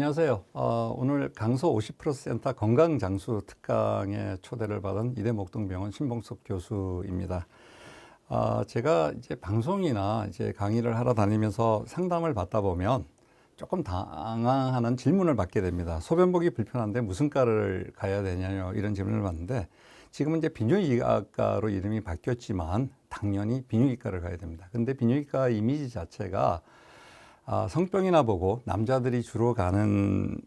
안녕하세요. 오늘 강서 50% 센터 건강장수 특강에 초대를 받은 이대목동병원 신봉석 교수입니다. 제가 이제 방송이나 이제 강의를 하러 다니면서 상담을 받다 보면 조금 당황하는 질문을 받게 됩니다. 소변 보기 불편한데 무슨 과를 가야 되냐요? 이런 질문을 받는데 지금은 이제 비뇨기과로 이름이 바뀌었지만 당연히 비뇨기과를 가야 됩니다. 근데 비뇨기과 이미지 자체가 성병이나 보고 남자들이 주로 가는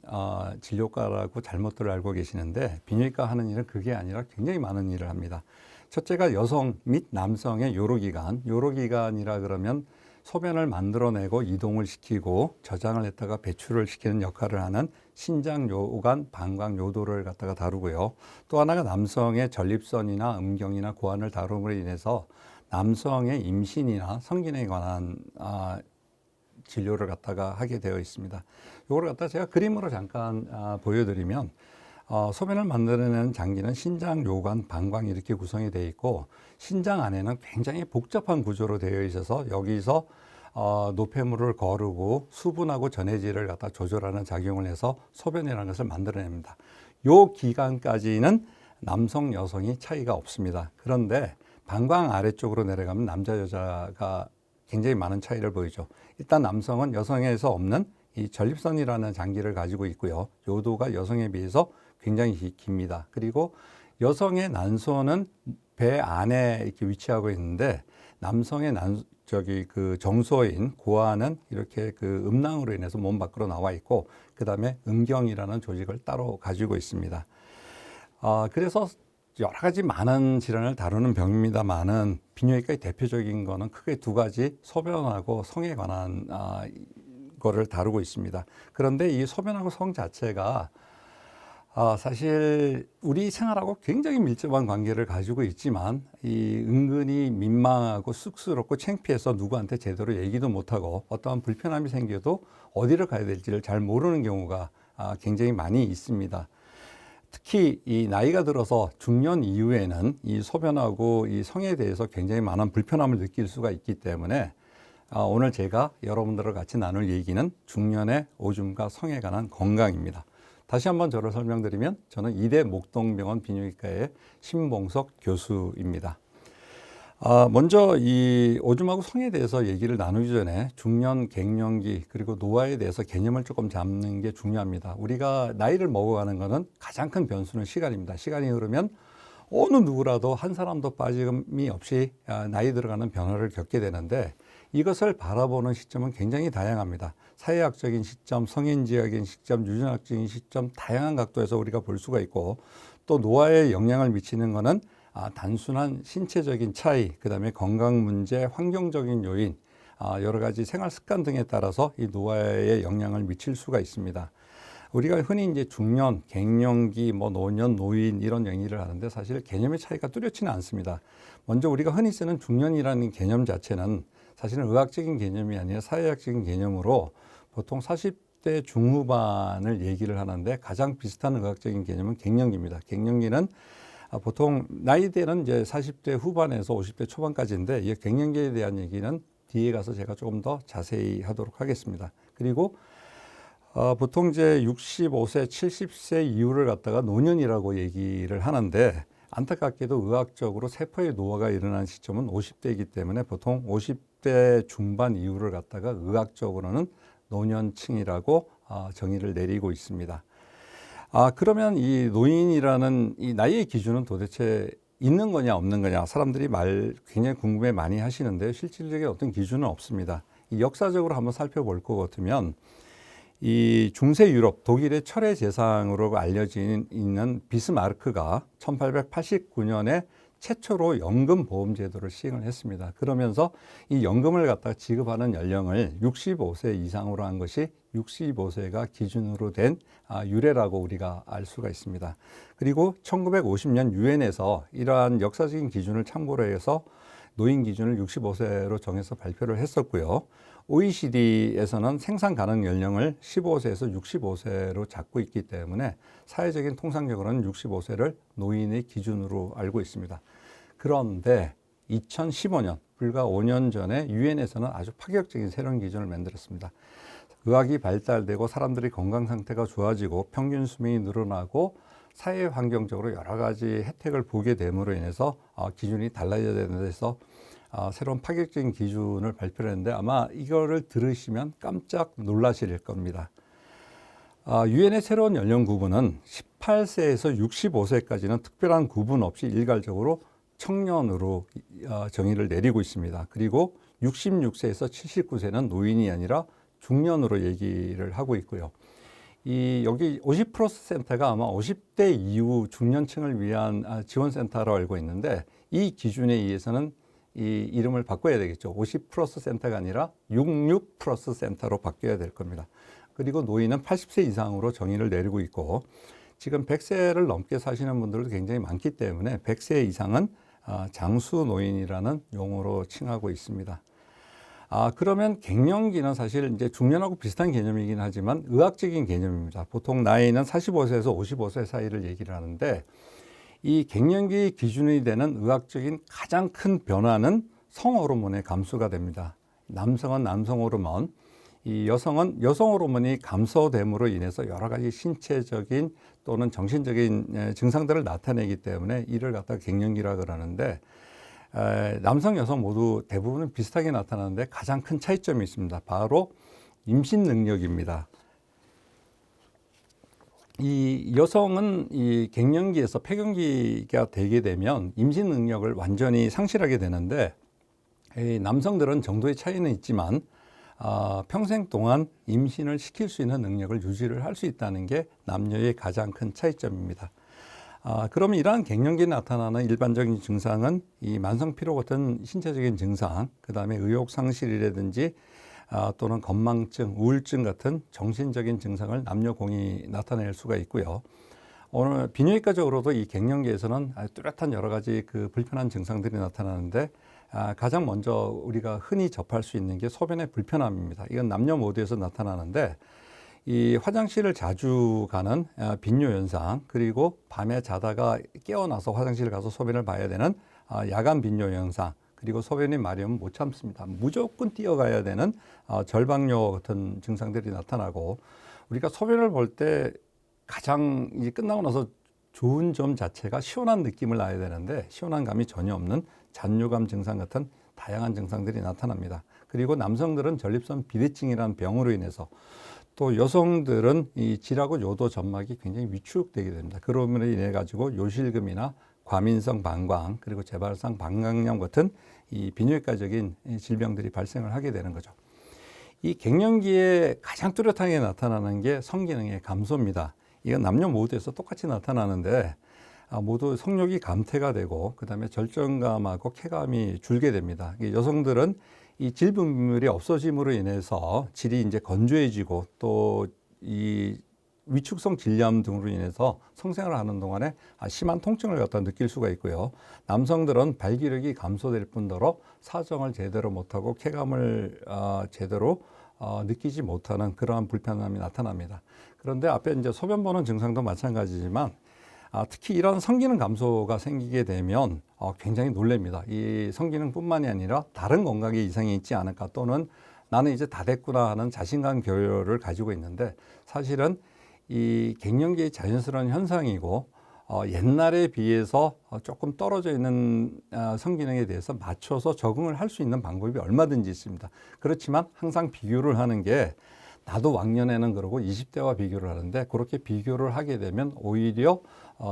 진료과라고 잘못들 알고 계시는데 비뇨기과 하는 일은 그게 아니라 굉장히 많은 일을 합니다. 첫째가 여성 및 남성의 요로기관, 요로기관이라 그러면 소변을 만들어내고 이동을 시키고 저장을 했다가 배출을 시키는 역할을 하는 신장, 요관, 방광, 요도를 갖다가 다루고요. 또 하나가 남성의 전립선이나 음경이나 고환을 다룸으로 인해서 남성의 임신이나 성기능에 관한 진료를 갖다가 하게 되어 있습니다. 이걸 갖다가 제가 그림으로 잠깐 보여드리면 소변을 만들어내는 장기는 신장, 요관, 방광 이렇게 구성이 되어 있고 신장 안에는 굉장히 복잡한 구조로 되어 있어서 여기서 노폐물을 거르고 수분하고 전해질을 갖다 조절하는 작용을 해서 소변이라는 것을 만들어냅니다. 요 기간까지는 남성, 여성이 차이가 없습니다. 그런데 방광 아래쪽으로 내려가면 남자, 여자가 굉장히 많은 차이를 보이죠. 일단 남성은 여성에서 없는 이 전립선이라는 장기를 가지고 있고요. 요도가 여성에 비해서 굉장히 깁니다. 그리고 여성의 난소는 배 안에 이렇게 위치하고 있는데 남성의 그 정소인 고환은 이렇게 그 음낭으로 인해서 몸 밖으로 나와 있고 그 다음에 음경이라는 조직을 따로 가지고 있습니다. 그래서 여러 가지 많은 질환을 다루는 병입니다만은 비뇨기과의 대표적인 거는 크게 두 가지 소변하고 성에 관한 거를 다루고 있습니다. 그런데 이 소변하고 성 자체가 사실 우리 생활하고 굉장히 밀접한 관계를 가지고 있지만 이 은근히 민망하고 쑥스럽고 창피해서 누구한테 제대로 얘기도 못하고 어떠한 불편함이 생겨도 어디를 가야 될지를 잘 모르는 경우가 굉장히 많이 있습니다. 특히 이 나이가 들어서 중년 이후에는 이 소변하고 이 성에 대해서 굉장히 많은 불편함을 느낄 수가 있기 때문에 오늘 제가 여러분들과 같이 나눌 얘기는 중년의 오줌과 성에 관한 건강입니다. 다시 한번 저를 설명드리면 저는 이대목동병원 비뇨기과의 신봉석 교수입니다. 먼저 이 오줌하고 성에 대해서 얘기를 나누기 전에 중년, 갱년기 그리고 노화에 대해서 개념을 조금 잡는 게 중요합니다. 우리가 나이를 먹어가는 것은 가장 큰 변수는 시간입니다. 시간이 흐르면 어느 누구라도 한 사람도 빠짐이 없이 나이 들어가는 변화를 겪게 되는데 이것을 바라보는 시점은 굉장히 다양합니다. 사회학적인 시점, 성인지역인 시점, 유전학적인 시점 다양한 각도에서 우리가 볼 수가 있고 또 노화에 영향을 미치는 것은 단순한 신체적인 차이, 그 다음에 건강 문제, 환경적인 요인, 여러 가지 생활 습관 등에 따라서 이 노화에 영향을 미칠 수가 있습니다. 우리가 흔히 이제 중년, 갱년기, 노년, 노인 이런 얘기를 하는데 사실 개념의 차이가 뚜렷지는 않습니다. 먼저 우리가 흔히 쓰는 중년이라는 개념 자체는 사실은 의학적인 개념이 아니라 사회학적인 개념으로 보통 40대 중후반을 얘기를 하는데 가장 비슷한 의학적인 개념은 갱년기입니다. 갱년기는 보통 나이대는 이제 40대 후반에서 50대 초반까지인데 이 갱년기에 대한 얘기는 뒤에 가서 제가 조금 더 자세히 하도록 하겠습니다. 그리고 보통 이제 65세, 70세 이후를 갖다가 노년이라고 얘기를 하는데 안타깝게도 의학적으로 세포의 노화가 일어나는 시점은 50대이기 때문에 보통 50대 중반 이후를 갖다가 의학적으로는 노년층이라고 정의를 내리고 있습니다. 그러면 이 노인이라는 이 나이의 기준은 도대체 있는 거냐 없는 거냐 사람들이 굉장히 궁금해 많이 하시는데 실질적인 어떤 기준은 없습니다. 이 역사적으로 한번 살펴볼 것 같으면 이 중세 유럽 독일의 철의 재상으로 알려진 있는 비스마르크가 1889년에 최초로 연금 보험 제도를 시행을 했습니다. 그러면서 이 연금을 갖다가 지급하는 연령을 65세 이상으로 한 것이 65세가 기준으로 된 유래라고 우리가 알 수가 있습니다. 그리고 1950년 유엔에서 이러한 역사적인 기준을 참고로 해서 노인 기준을 65세로 정해서 발표를 했었고요. OECD에서는 생산 가능 연령을 15세에서 65세로 잡고 있기 때문에 사회적인 통상적으로는 65세를 노인의 기준으로 알고 있습니다. 그런데 2015년, 불과 5년 전에 유엔에서는 아주 파격적인 새로운 기준을 만들었습니다. 의학이 발달되고 사람들이 건강 상태가 좋아지고 평균 수명이 늘어나고 사회 환경적으로 여러 가지 혜택을 보게 됨으로 인해서 기준이 달라져야 되는 데서 새로운 파격적인 기준을 발표했는데 아마 이거를 들으시면 깜짝 놀라실 겁니다. 유엔의 새로운 연령 구분은 18세에서 65세까지는 특별한 구분 없이 일괄적으로 청년으로 정의를 내리고 있습니다. 그리고 66세에서 79세는 노인이 아니라 중년으로 얘기를 하고 있고요. 여기 50+ 센터가 아마 50대 이후 중년층을 위한 지원센터로 알고 있는데 이 기준에 의해서는 이 이름을 바꿔야 되겠죠. 50+ 센터가 아니라 66+ 센터로 바뀌어야 될 겁니다. 그리고 노인은 80세 이상으로 정의를 내리고 있고 지금 100세를 넘게 사시는 분들도 굉장히 많기 때문에 100세 이상은 장수 노인이라는 용어로 칭하고 있습니다. 그러면 갱년기는 사실 이제 중년하고 비슷한 개념이긴 하지만 의학적인 개념입니다. 보통 나이는 45세에서 55세 사이를 얘기를 하는데 이 갱년기 기준이 되는 의학적인 가장 큰 변화는 성호르몬의 감소가 됩니다. 남성은 남성 호르몬, 이 여성은 여성 호르몬이 감소됨으로 인해서 여러 가지 신체적인 또는 정신적인 증상들을 나타내기 때문에 이를 갖다 갱년기라 그러는데 남성, 여성 모두 대부분은 비슷하게 나타나는데 가장 큰 차이점이 있습니다. 바로 임신 능력입니다. 이 여성은 이 갱년기에서 폐경기가 되게 되면 임신 능력을 완전히 상실하게 되는데 이 남성들은 정도의 차이는 있지만 평생 동안 임신을 시킬 수 있는 능력을 유지를 할 수 있다는 게 남녀의 가장 큰 차이점입니다. 그럼 이러한 갱년기에 나타나는 일반적인 증상은 이 만성 피로 같은 신체적인 증상, 그 다음에 의욕 상실이라든지 또는 건망증, 우울증 같은 정신적인 증상을 남녀 공이 나타낼 수가 있고요. 오늘 비뇨기과적으로도 이 갱년기에서는 뚜렷한 여러 가지 그 불편한 증상들이 나타나는데 가장 먼저 우리가 흔히 접할 수 있는 게 소변의 불편함입니다. 이건 남녀 모두에서 나타나는데 이 화장실을 자주 가는 빈뇨 현상, 그리고 밤에 자다가 깨어나서 화장실을 가서 소변을 봐야 되는 야간 빈뇨 현상, 그리고 소변이 마려우면 못 참습니다. 무조건 뛰어가야 되는 절박뇨 같은 증상들이 나타나고 우리가 소변을 볼 때 가장 끝나고 나서 좋은 점 자체가 시원한 느낌을 나야 되는데 시원한 감이 전혀 없는 잔뇨감 증상 같은 다양한 증상들이 나타납니다. 그리고 남성들은 전립선 비대증이라는 병으로 인해서 또 여성들은 이 질하고 요도 점막이 굉장히 위축되게 됩니다. 그러므로 인해 가지고 요실금이나 과민성 방광 그리고 재발성 방광염 같은 이 비뇨기과적인 질병들이 발생을 하게 되는 거죠. 이 갱년기에 가장 뚜렷하게 나타나는 게 성기능의 감소입니다. 이건 남녀 모두에서 똑같이 나타나는데 모두 성욕이 감퇴가 되고 그다음에 절정감하고 쾌감이 줄게 됩니다. 여성들은 이 질 분비물이 없어짐으로 인해서 질이 이제 건조해지고 또 이 위축성 질염 등으로 인해서 성생활을 하는 동안에 심한 통증을 갖다 느낄 수가 있고요. 남성들은 발기력이 감소될 뿐더러 사정을 제대로 못하고 쾌감을 제대로 느끼지 못하는 그러한 불편함이 나타납니다. 그런데 앞에 이제 소변 보는 증상도 마찬가지지만 특히 이런 성기능 감소가 생기게 되면 굉장히 놀랍니다. 이 성기능뿐만이 아니라 다른 건강에 이상이 있지 않을까 또는 나는 이제 다 됐구나 하는 자신감 결여를 가지고 있는데 사실은 이 갱년기의 자연스러운 현상이고 옛날에 비해서 조금 떨어져 있는 성기능에 대해서 맞춰서 적응을 할 수 있는 방법이 얼마든지 있습니다. 그렇지만 항상 비교를 하는 게 나도 왕년에는 그러고 20대와 비교를 하는데 그렇게 비교를 하게 되면 오히려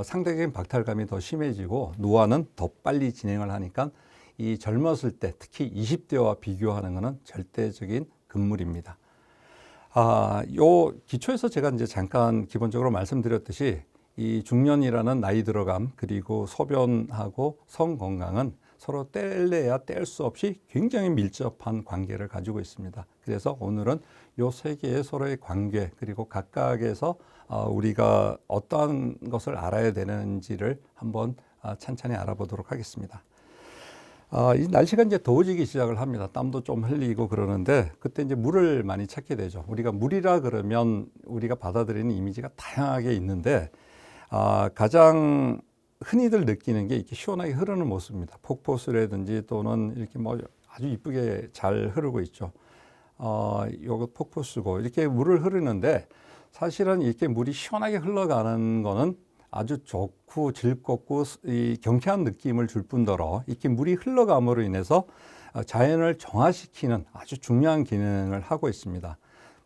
상대적인 박탈감이 더 심해지고 노화는 더 빨리 진행을 하니까 이 젊었을 때 특히 20대와 비교하는 것은 절대적인 금물입니다. 요 기초에서 제가 이제 잠깐 기본적으로 말씀드렸듯이 이 중년이라는 나이 들어감 그리고 소변하고 성 건강은 서로 뗄래야 뗄 수 없이 굉장히 밀접한 관계를 가지고 있습니다. 그래서 오늘은 요 세 개의 서로의 관계 그리고 각각에서 우리가 어떠한 것을 알아야 되는지를 한번 찬찬히 알아보도록 하겠습니다. 이 날씨가 이제 더워지기 시작을 합니다. 땀도 좀 흘리고 그러는데 그때 이제 물을 많이 찾게 되죠. 우리가 물이라 그러면 우리가 받아들이는 이미지가 다양하게 있는데 가장 흔히들 느끼는 게 이렇게 시원하게 흐르는 모습입니다. 폭포수라든지 또는 이렇게 뭐 아주 이쁘게 잘 흐르고 있죠. 요거 폭포 쓰고 이렇게 물을 흐르는데 사실은 이렇게 물이 시원하게 흘러가는 거는 아주 좋고 즐겁고 이 경쾌한 느낌을 줄 뿐더러 이렇게 물이 흘러감으로 인해서 자연을 정화시키는 아주 중요한 기능을 하고 있습니다.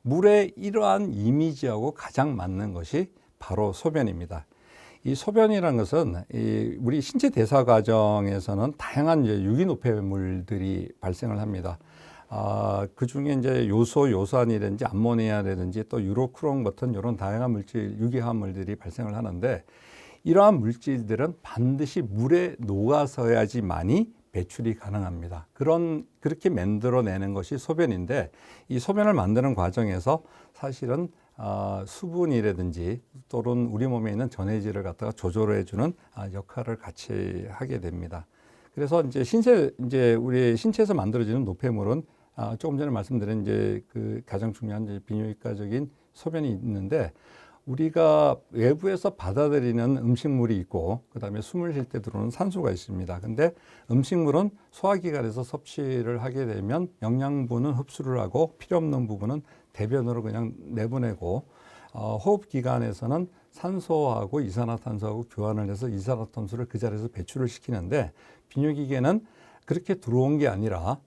물의 이러한 이미지하고 가장 맞는 것이 바로 소변입니다. 이 소변이라는 것은 우리 신체 대사 과정에서는 다양한 이제 유기노폐물들이 발생을 합니다. 그 중에 이제 요소안이라든지 암모니아라든지 또 유로크롬 같은 이런 다양한 물질, 유기화합물들이 발생을 하는데 이러한 물질들은 반드시 물에 녹아서야지만이 배출이 가능합니다. 그렇게 만들어내는 것이 소변인데 이 소변을 만드는 과정에서 사실은 수분이라든지 또는 우리 몸에 있는 전해질을 갖다가 조절해주는 역할을 같이 하게 됩니다. 그래서 이제 우리 신체에서 만들어지는 노폐물은 조금 전에 말씀드린 이제 그 가장 중요한 이제 비뇨기과적인 소변이 있는데 우리가 외부에서 받아들이는 음식물이 있고 그다음에 숨을 쉴 때 들어오는 산소가 있습니다. 근데 음식물은 소화기관에서 섭취를 하게 되면 영양분은 흡수를 하고 필요 없는 부분은 대변으로 그냥 내보내고 호흡기관에서는 산소하고 이산화탄소하고 교환을 해서 이산화탄소를 그 자리에서 배출을 시키는데 비뇨기계는 그렇게 들어온 게 아니라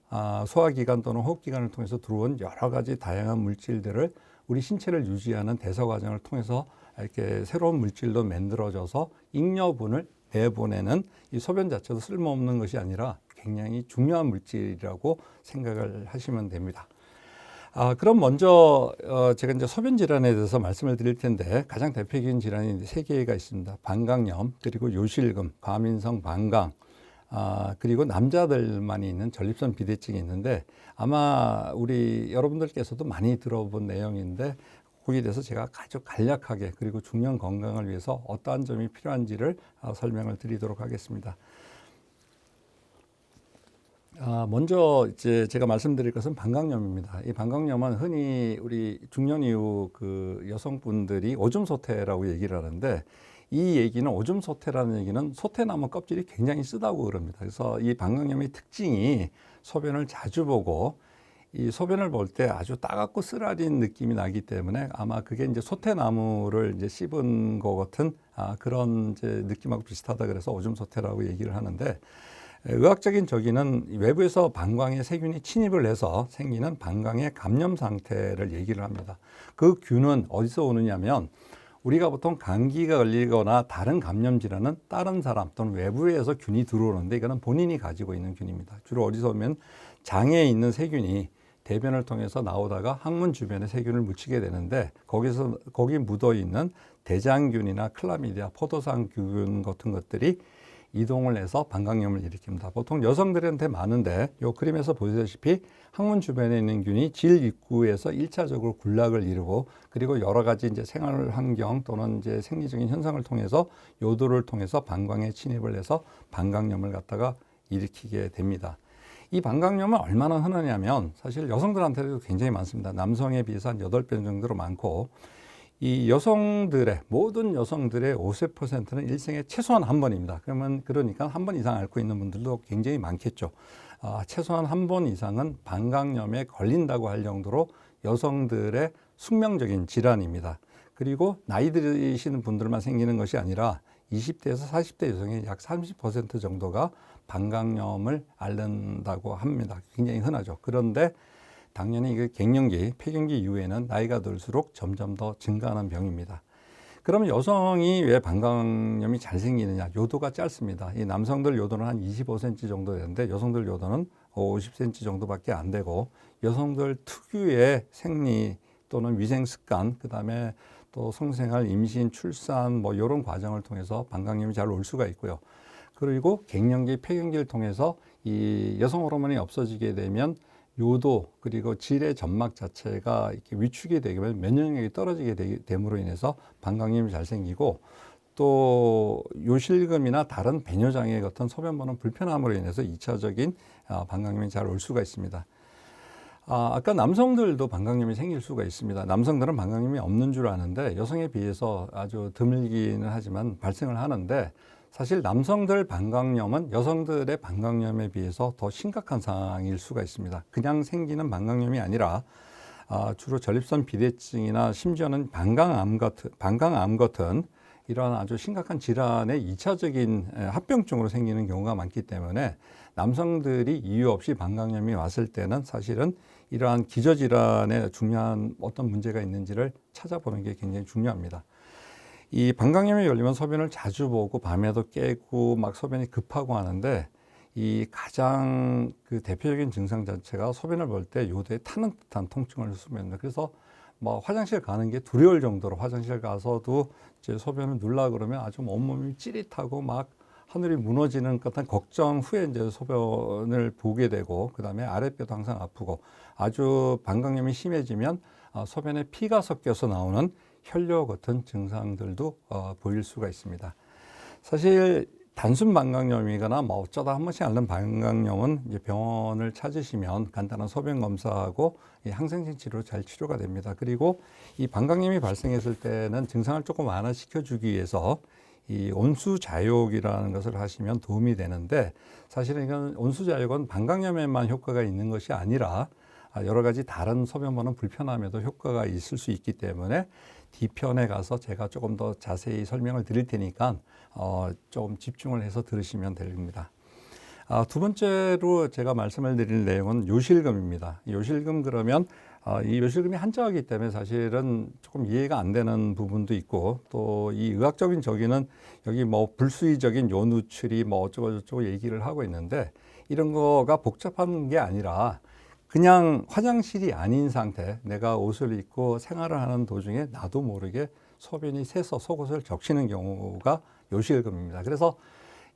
소화기관 또는 호흡기관을 통해서 들어온 여러 가지 다양한 물질들을 우리 신체를 유지하는 대사 과정을 통해서 이렇게 새로운 물질도 만들어져서 잉여분을 내보내는 이 소변 자체도 쓸모없는 것이 아니라 굉장히 중요한 물질이라고 생각을 하시면 됩니다. 그럼 먼저 제가 이제 소변 질환에 대해서 말씀을 드릴 텐데 가장 대표적인 질환이 세 개가 있습니다. 방광염, 그리고 요실금, 과민성 방광, 그리고 남자들만 있는 전립선 비대증이 있는데 아마 우리 여러분들께서도 많이 들어본 내용인데 거기에 대해서 제가 아주 간략하게 그리고 중년 건강을 위해서 어떠한 점이 필요한지를 설명을 드리도록 하겠습니다. 먼저 이제 제가 말씀드릴 것은 방광염입니다. 이 방광염은 흔히 우리 중년 이후 그 여성분들이 오줌 소태라고 얘기를 하는데 이 얘기는 오줌 소태라는 얘기는 소태나무 껍질이 굉장히 쓰다고 그럽니다. 그래서 이 방광염의 특징이 소변을 자주 보고 이 소변을 볼 때 아주 따갑고 쓰라린 느낌이 나기 때문에 아마 그게 이제 소태나무를 이제 씹은 것 같은 그런 이제 느낌하고 비슷하다 그래서 오줌 소태라고 얘기를 하는데 의학적인 저기는 외부에서 방광에 세균이 침입을 해서 생기는 방광의 감염 상태를 얘기를 합니다. 그 균은 어디서 오느냐면 우리가 보통 감기가 걸리거나 다른 감염 질환은 다른 사람 또는 외부에서 균이 들어오는데 이거는 본인이 가지고 있는 균입니다. 주로 어디서 오면 장에 있는 세균이 대변을 통해서 나오다가 항문 주변에 세균을 묻히게 되는데 거기 묻어 있는 대장균이나 클라미디아, 포도상균 같은 것들이 이동을 해서 방광염을 일으킵니다. 보통 여성들한테 많은데 이 그림에서 보시다시피 항문 주변에 있는 균이 질 입구에서 1차적으로 군락을 이루고 그리고 여러 가지 이제 생활 환경 또는 이제 생리적인 현상을 통해서 요도를 통해서 방광에 침입을 해서 방광염을 갖다가 일으키게 됩니다. 이 방광염은 얼마나 흔하냐면 사실 여성들한테도 굉장히 많습니다. 남성에 비해서 한 8배 정도로 많고 이 모든 여성들의 50%는 일생에 최소한 한 번입니다. 그러니까 한 번 이상 앓고 있는 분들도 굉장히 많겠죠. 최소한 한 번 이상은 방광염에 걸린다고 할 정도로 여성들의 숙명적인 질환입니다. 그리고 나이 드시는 분들만 생기는 것이 아니라 20대에서 40대 여성의 약 30% 정도가 방광염을 앓는다고 합니다. 굉장히 흔하죠. 그런데 당연히 이게 갱년기, 폐경기 이후에는 나이가 들수록 점점 더 증가하는 병입니다. 그러면 여성이 왜 방광염이 잘 생기느냐? 요도가 짧습니다. 이 남성들 요도는 한 25cm 정도 되는데 여성들 요도는 50cm 정도밖에 안 되고 여성들 특유의 생리 또는 위생 습관, 그다음에 또 성생활, 임신, 출산 뭐 이런 과정을 통해서 방광염이 잘 올 수가 있고요. 그리고 갱년기, 폐경기를 통해서 이 여성 호르몬이 없어지게 되면 요도 그리고 질의 점막 자체가 이렇게 위축이 되면 면역력이 떨어지게 됨으로 인해서 방광염이 잘 생기고 또 요실금이나 다른 배뇨장애 같은 소변 보는 불편함으로 인해서 2차적인 방광염이 잘 올 수가 있습니다. 아까 남성들도 방광염이 생길 수가 있습니다. 남성들은 방광염이 없는 줄 아는데 여성에 비해서 아주 드물기는 하지만 발생을 하는데 사실 남성들 방광염은 여성들의 방광염에 비해서 더 심각한 상황일 수가 있습니다. 그냥 생기는 방광염이 아니라 주로 전립선 비대증이나 심지어는 방광암 같은 이러한 아주 심각한 질환의 2차적인 합병증으로 생기는 경우가 많기 때문에 남성들이 이유 없이 방광염이 왔을 때는 사실은 이러한 기저질환에 중요한 어떤 문제가 있는지를 찾아보는 게 굉장히 중요합니다. 이 방광염이 걸리면 소변을 자주 보고 밤에도 깨고 막 소변이 급하고 하는데 이 가장 그 대표적인 증상 자체가 소변을 볼 때 요도에 타는 듯한 통증을 수습합니다. 그래서 뭐 화장실 가는 게 두려울 정도로 화장실 가서도 이제 소변을 누려 그러면 아주 온몸이 찌릿하고 막 하늘이 무너지는 것 같은 걱정 후에 이제 소변을 보게 되고 그다음에 아랫배도 항상 아프고 아주 방광염이 심해지면 소변에 피가 섞여서 나오는 혈뇨 같은 증상들도 보일 수가 있습니다. 사실 단순 방광염이거나 뭐 어쩌다 한 번씩 앓는 방광염은 이제 병원을 찾으시면 간단한 소변 검사하고 이 항생제 치료로 잘 치료가 됩니다. 그리고 이 방광염이 발생했을 때는 증상을 조금 완화시켜 주기 위해서 이 온수자욕이라는 것을 하시면 도움이 되는데 사실은 이건 온수자욕은 방광염에만 효과가 있는 것이 아니라 여러 가지 다른 소변 보는 불편함에도 효과가 있을 수 있기 때문에 뒤편에 가서 제가 조금 더 자세히 설명을 드릴 테니까 좀 집중을 해서 들으시면 됩니다. 두 번째로 제가 말씀을 드릴 내용은 요실금입니다. 요실금 그러면 이 요실금이 한자어이기 때문에 사실은 조금 이해가 안 되는 부분도 있고 또 이 의학적인 저기는 여기 뭐 불수의적인 요누출이 뭐 어쩌고 저쩌고 얘기를 하고 있는데 이런 거가 복잡한 게 아니라 그냥 화장실이 아닌 상태, 내가 옷을 입고 생활을 하는 도중에 나도 모르게 소변이 새서 속옷을 적시는 경우가 요실금입니다. 그래서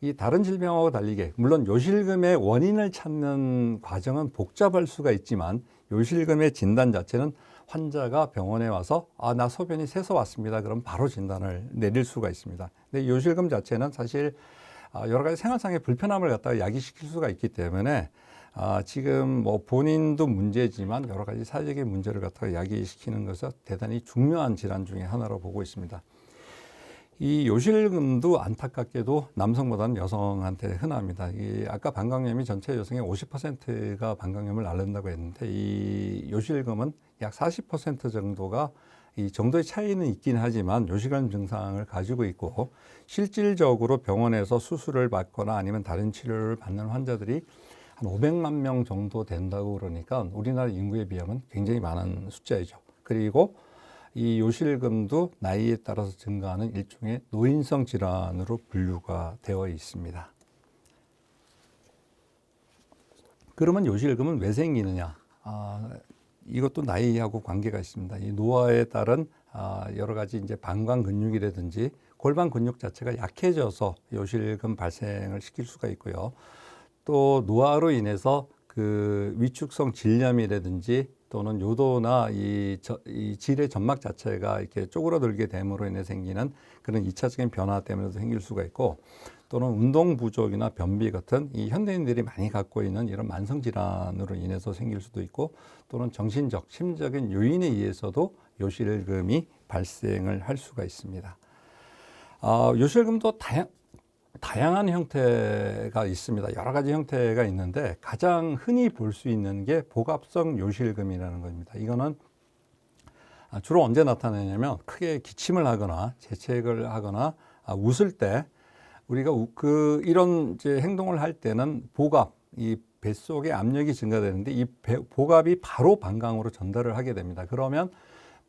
이 다른 질병하고 달리게 물론 요실금의 원인을 찾는 과정은 복잡할 수가 있지만 요실금의 진단 자체는 환자가 병원에 와서 나 소변이 새서 왔습니다. 그럼 바로 진단을 내릴 수가 있습니다. 근데 요실금 자체는 사실 여러 가지 생활상의 불편함을 갖다가 야기시킬 수가 있기 때문에 지금 뭐 본인도 문제지만 여러 가지 사회적인 문제를 갖다가 야기시키는 것은 대단히 중요한 질환 중에 하나로 보고 있습니다. 이 요실금도 안타깝게도 남성보다는 여성한테 흔합니다. 아까 방광염이 전체 여성의 50%가 방광염을 앓는다고 했는데 이 요실금은 약 40% 정도가 이 정도의 차이는 있긴 하지만 요실금 증상을 가지고 있고 실질적으로 병원에서 수술을 받거나 아니면 다른 치료를 받는 환자들이 한 500만 명 정도 된다고 그러니까 우리나라 인구에 비하면 굉장히 많은 숫자이죠. 그리고 이 요실금도 나이에 따라서 증가하는 일종의 노인성 질환으로 분류가 되어 있습니다. 그러면 요실금은 왜 생기느냐? 이것도 나이하고 관계가 있습니다. 이 노화에 따른 여러 가지 이제 방광 근육이라든지 골반 근육 자체가 약해져서 요실금 발생을 시킬 수가 있고요. 또 노화로 인해서 그 위축성 질염이라든지 또는 요도나 이 질의 점막 자체가 이렇게 쪼그라들게 됨으로 인해 생기는 그런 2차적인 변화 때문에도 생길 수가 있고 또는 운동 부족이나 변비 같은 이 현대인들이 많이 갖고 있는 이런 만성 질환으로 인해서 생길 수도 있고 또는 정신적, 심리적인 요인에 의해서도 요실금이 발생을 할 수가 있습니다. 요실금도 다양한 형태가 있습니다. 여러 가지 형태가 있는데 가장 흔히 볼 수 있는 게 복압성 요실금이라는 겁니다. 이거는 주로 언제 나타나냐면 크게 기침을 하거나 재채기를 하거나 웃을 때 우리가 이런 이제 행동을 할 때는 복압, 이 뱃속의 압력이 증가되는데 이 복압이 바로 방광으로 전달을 하게 됩니다. 그러면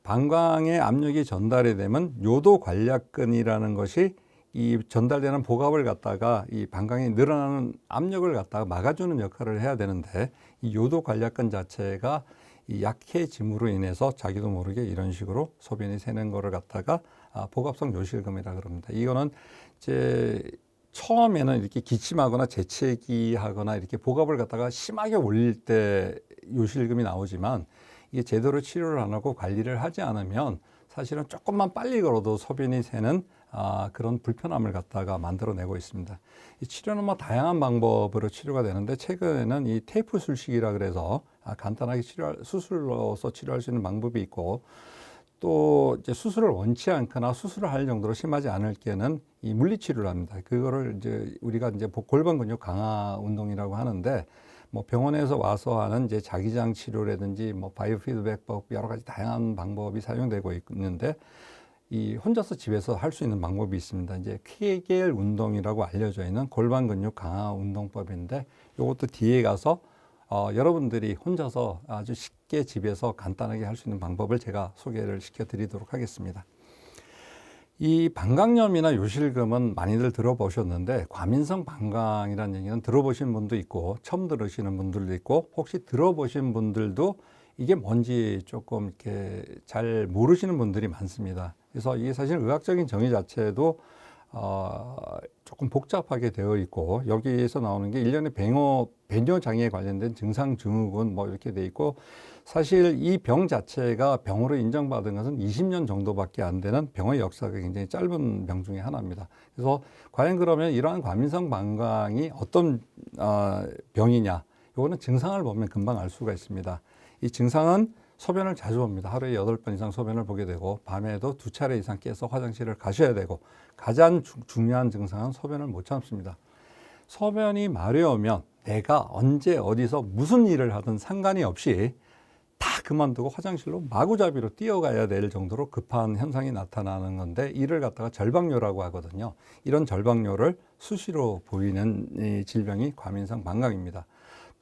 방광의 압력이 전달이 되면 요도관략근이라는 것이 이 전달되는 복압을 갖다가 이 방광이 늘어나는 압력을 갖다가 막아주는 역할을 해야 되는데 이 요도관략근 자체가 이 약해짐으로 인해서 자기도 모르게 이런 식으로 소변이 새는 거를 갖다가 복압성 요실금이라 그럽니다. 이거는 이제 처음에는 이렇게 기침하거나 재채기하거나 이렇게 복압을 갖다가 심하게 올릴 때 요실금이 나오지만 이게 제대로 치료를 안 하고 관리를 하지 않으면 사실은 조금만 빨리 걸어도 소변이 새는 그런 불편함을 갖다가 만들어내고 있습니다. 이 치료는 뭐 다양한 방법으로 치료가 되는데 최근에는 이 테이프 술식이라 그래서 간단하게 수술로서 치료할 수 있는 방법이 있고 또 이제 수술을 원치 않거나 수술을 할 정도로 심하지 않을 때는 이 물리치료를 합니다. 그거를 이제 우리가 이제 골반 근육 강화 운동이라고 하는데, 뭐 병원에서 와서 하는 이제 자기장 치료라든지 뭐 바이오 피드백법 여러 가지 다양한 방법이 사용되고 있는데, 이 혼자서 집에서 할 수 있는 방법이 있습니다. 이제 케겔 운동이라고 알려져 있는 골반 근육 강화 운동법인데, 이것도 뒤에 가서 여러분들이 혼자서 아주 쉽게 집에서 간단하게 할 수 있는 방법을 제가 소개를 시켜 드리도록 하겠습니다. 이 방광염이나 요실금은 많이들 들어보셨는데, 과민성 방광이라는 얘기는 들어보신 분도 있고 처음 들으시는 분들도 있고, 혹시 들어보신 분들도 이게 뭔지 조금 이렇게 잘 모르시는 분들이 많습니다. 그래서 이게 사실 의학적인 정의 자체도 조금 복잡하게 되어 있고, 여기에서 나오는 게 일련의 배뇨 장애에 관련된 증상 증후군 뭐 이렇게 돼 있고, 사실 이 병 자체가 병으로 인정받은 것은 20년 정도밖에 안 되는 병의 역사가 굉장히 짧은 병 중에 하나입니다. 그래서 과연 그러면 이러한 과민성 방광이 어떤 병이냐, 이거는 증상을 보면 금방 알 수가 있습니다. 이 증상은 소변을 자주 봅니다. 하루에 8번 이상 소변을 보게 되고, 밤에도 2차례 이상 깨서 화장실을 가셔야 되고, 가장 중요한 증상은 소변을 못 참습니다. 소변이 마려우면 내가 언제 어디서 무슨 일을 하든 상관이 없이 다 그만두고 화장실로 마구잡이로 뛰어가야 될 정도로 급한 현상이 나타나는 건데, 이를 갖다가 절박뇨라고 하거든요. 이런 절박뇨를 수시로 보이는 이 질병이 과민성 방광입니다.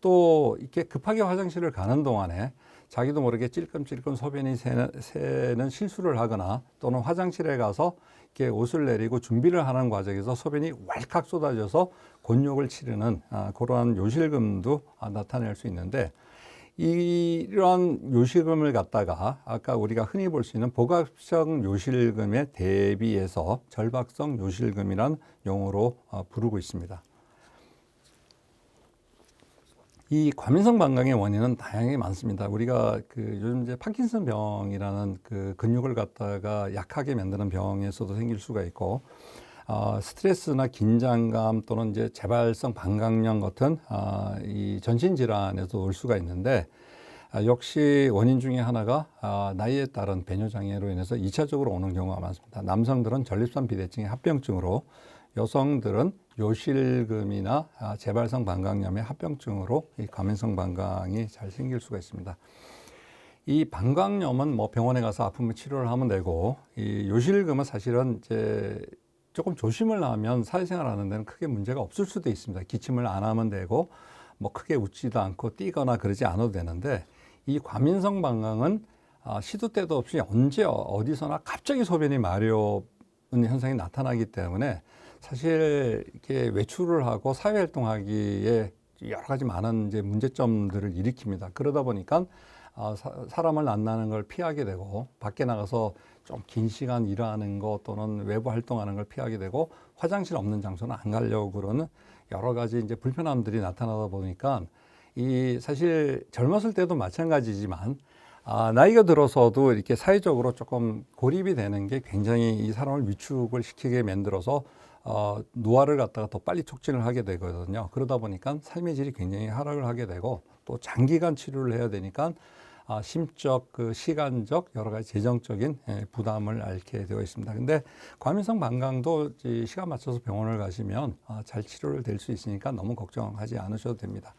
또 이렇게 급하게 화장실을 가는 동안에 자기도 모르게 찔끔찔끔 소변이 새는 실수를 하거나, 또는 화장실에 가서 이렇게 옷을 내리고 준비를 하는 과정에서 소변이 왈칵 쏟아져서 곤욕을 치르는 그러한 요실금도 나타낼 수 있는데, 이러한 요실금을 갖다가 아까 우리가 흔히 볼 수 있는 복합성 요실금에 대비해서 절박성 요실금이란 용어로 부르고 있습니다. 이 과민성 방광의 원인은 다양하게 많습니다. 우리가 요즘 이제 파킨슨 병이라는 근육을 갖다가 약하게 만드는 병에서도 생길 수가 있고, 스트레스나 긴장감 또는 이제 재발성 방광염 같은 이 전신 질환에서 올 수가 있는데, 역시 원인 중에 하나가 나이에 따른 배뇨 장애로 인해서 2차적으로 오는 경우가 많습니다. 남성들은 전립선 비대증의 합병증으로, 여성들은 요실금이나 재발성 방광염의 합병증으로 이 과민성 방광이 잘 생길 수가 있습니다. 이 방광염은 뭐 병원에 가서 아프면 치료를 하면 되고, 이 요실금은 사실은 이제 조금 조심을 하면 사회생활 하는 데는 크게 문제가 없을 수도 있습니다. 기침을 안 하면 되고, 뭐 크게 웃지도 않고 뛰거나 그러지 않아도 되는데, 이 과민성 방광은 시도 때도 없이 언제 어디서나 갑자기 소변이 마려운 현상이 나타나기 때문에, 사실 이렇게 외출을 하고 사회활동하기에 여러 가지 많은 이제 문제점들을 일으킵니다. 그러다 보니까 사람을 만나는 걸 피하게 되고, 밖에 나가서 좀 긴 시간 일하는 거 또는 외부 활동하는 걸 피하게 되고, 화장실 없는 장소는 안 가려고 그러는 여러 가지 이제 불편함들이 나타나다 보니까, 이 사실 젊었을 때도 마찬가지지만 나이가 들어서도 이렇게 사회적으로 조금 고립이 되는 게 굉장히 이 사람을 위축을 시키게 만들어서 노화를 갖다가 더 빨리 촉진을 하게 되거든요. 그러다 보니까 삶의 질이 굉장히 하락을 하게 되고, 또 장기간 치료를 해야 되니까 심적, 시간적, 여러 가지 재정적인 부담을 앓게 되어 있습니다. 근데 과민성 방광도 시간 맞춰서 병원을 가시면 잘 치료를 될 수 있으니까 너무 걱정하지 않으셔도 됩니다.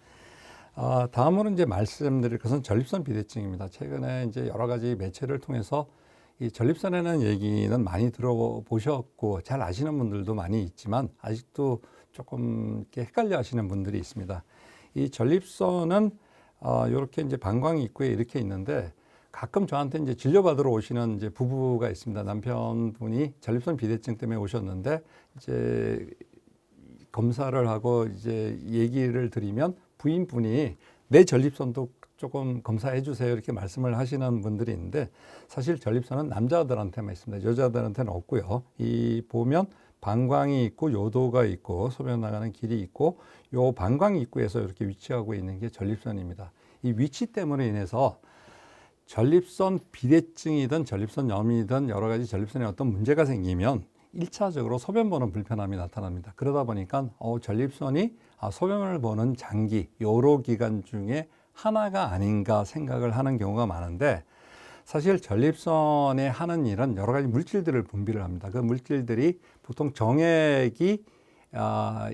다음으로 이제 말씀드릴 것은 전립선 비대증입니다. 최근에 이제 여러 가지 매체를 통해서 이 전립선이라는 얘기는 많이 들어보셨고 잘 아시는 분들도 많이 있지만, 아직도 조금 이렇게 헷갈려 하시는 분들이 있습니다. 이 전립선은 이렇게 이제 방광이 입구에 이렇게 있는데, 가끔 저한테 이제 진료받으러 오시는 이제 부부가 있습니다. 남편분이 전립선 비대증 때문에 오셨는데, 이제 검사를 하고 이제 얘기를 드리면 부인분이 내 전립선도 조금 검사해 주세요 이렇게 말씀을 하시는 분들이 있는데, 사실 전립선은 남자들한테만 있습니다. 여자들한테는 없고요. 이 보면 방광이 있고 요도가 있고 소변 나가는 길이 있고, 요 방광 입구에서 이렇게 위치하고 있는 게 전립선입니다. 이 위치 때문에 인해서 전립선 비대증이든 전립선염이든 여러 가지 전립선에 어떤 문제가 생기면 1차적으로 소변 보는 불편함이 나타납니다. 그러다 보니까 전립선이 소변을 보는 장기, 여러 기관 중에 하나가 아닌가 생각을 하는 경우가 많은데, 사실 전립선에 하는 일은 여러 가지 물질들을 분비를 합니다. 그 물질들이 보통 정액이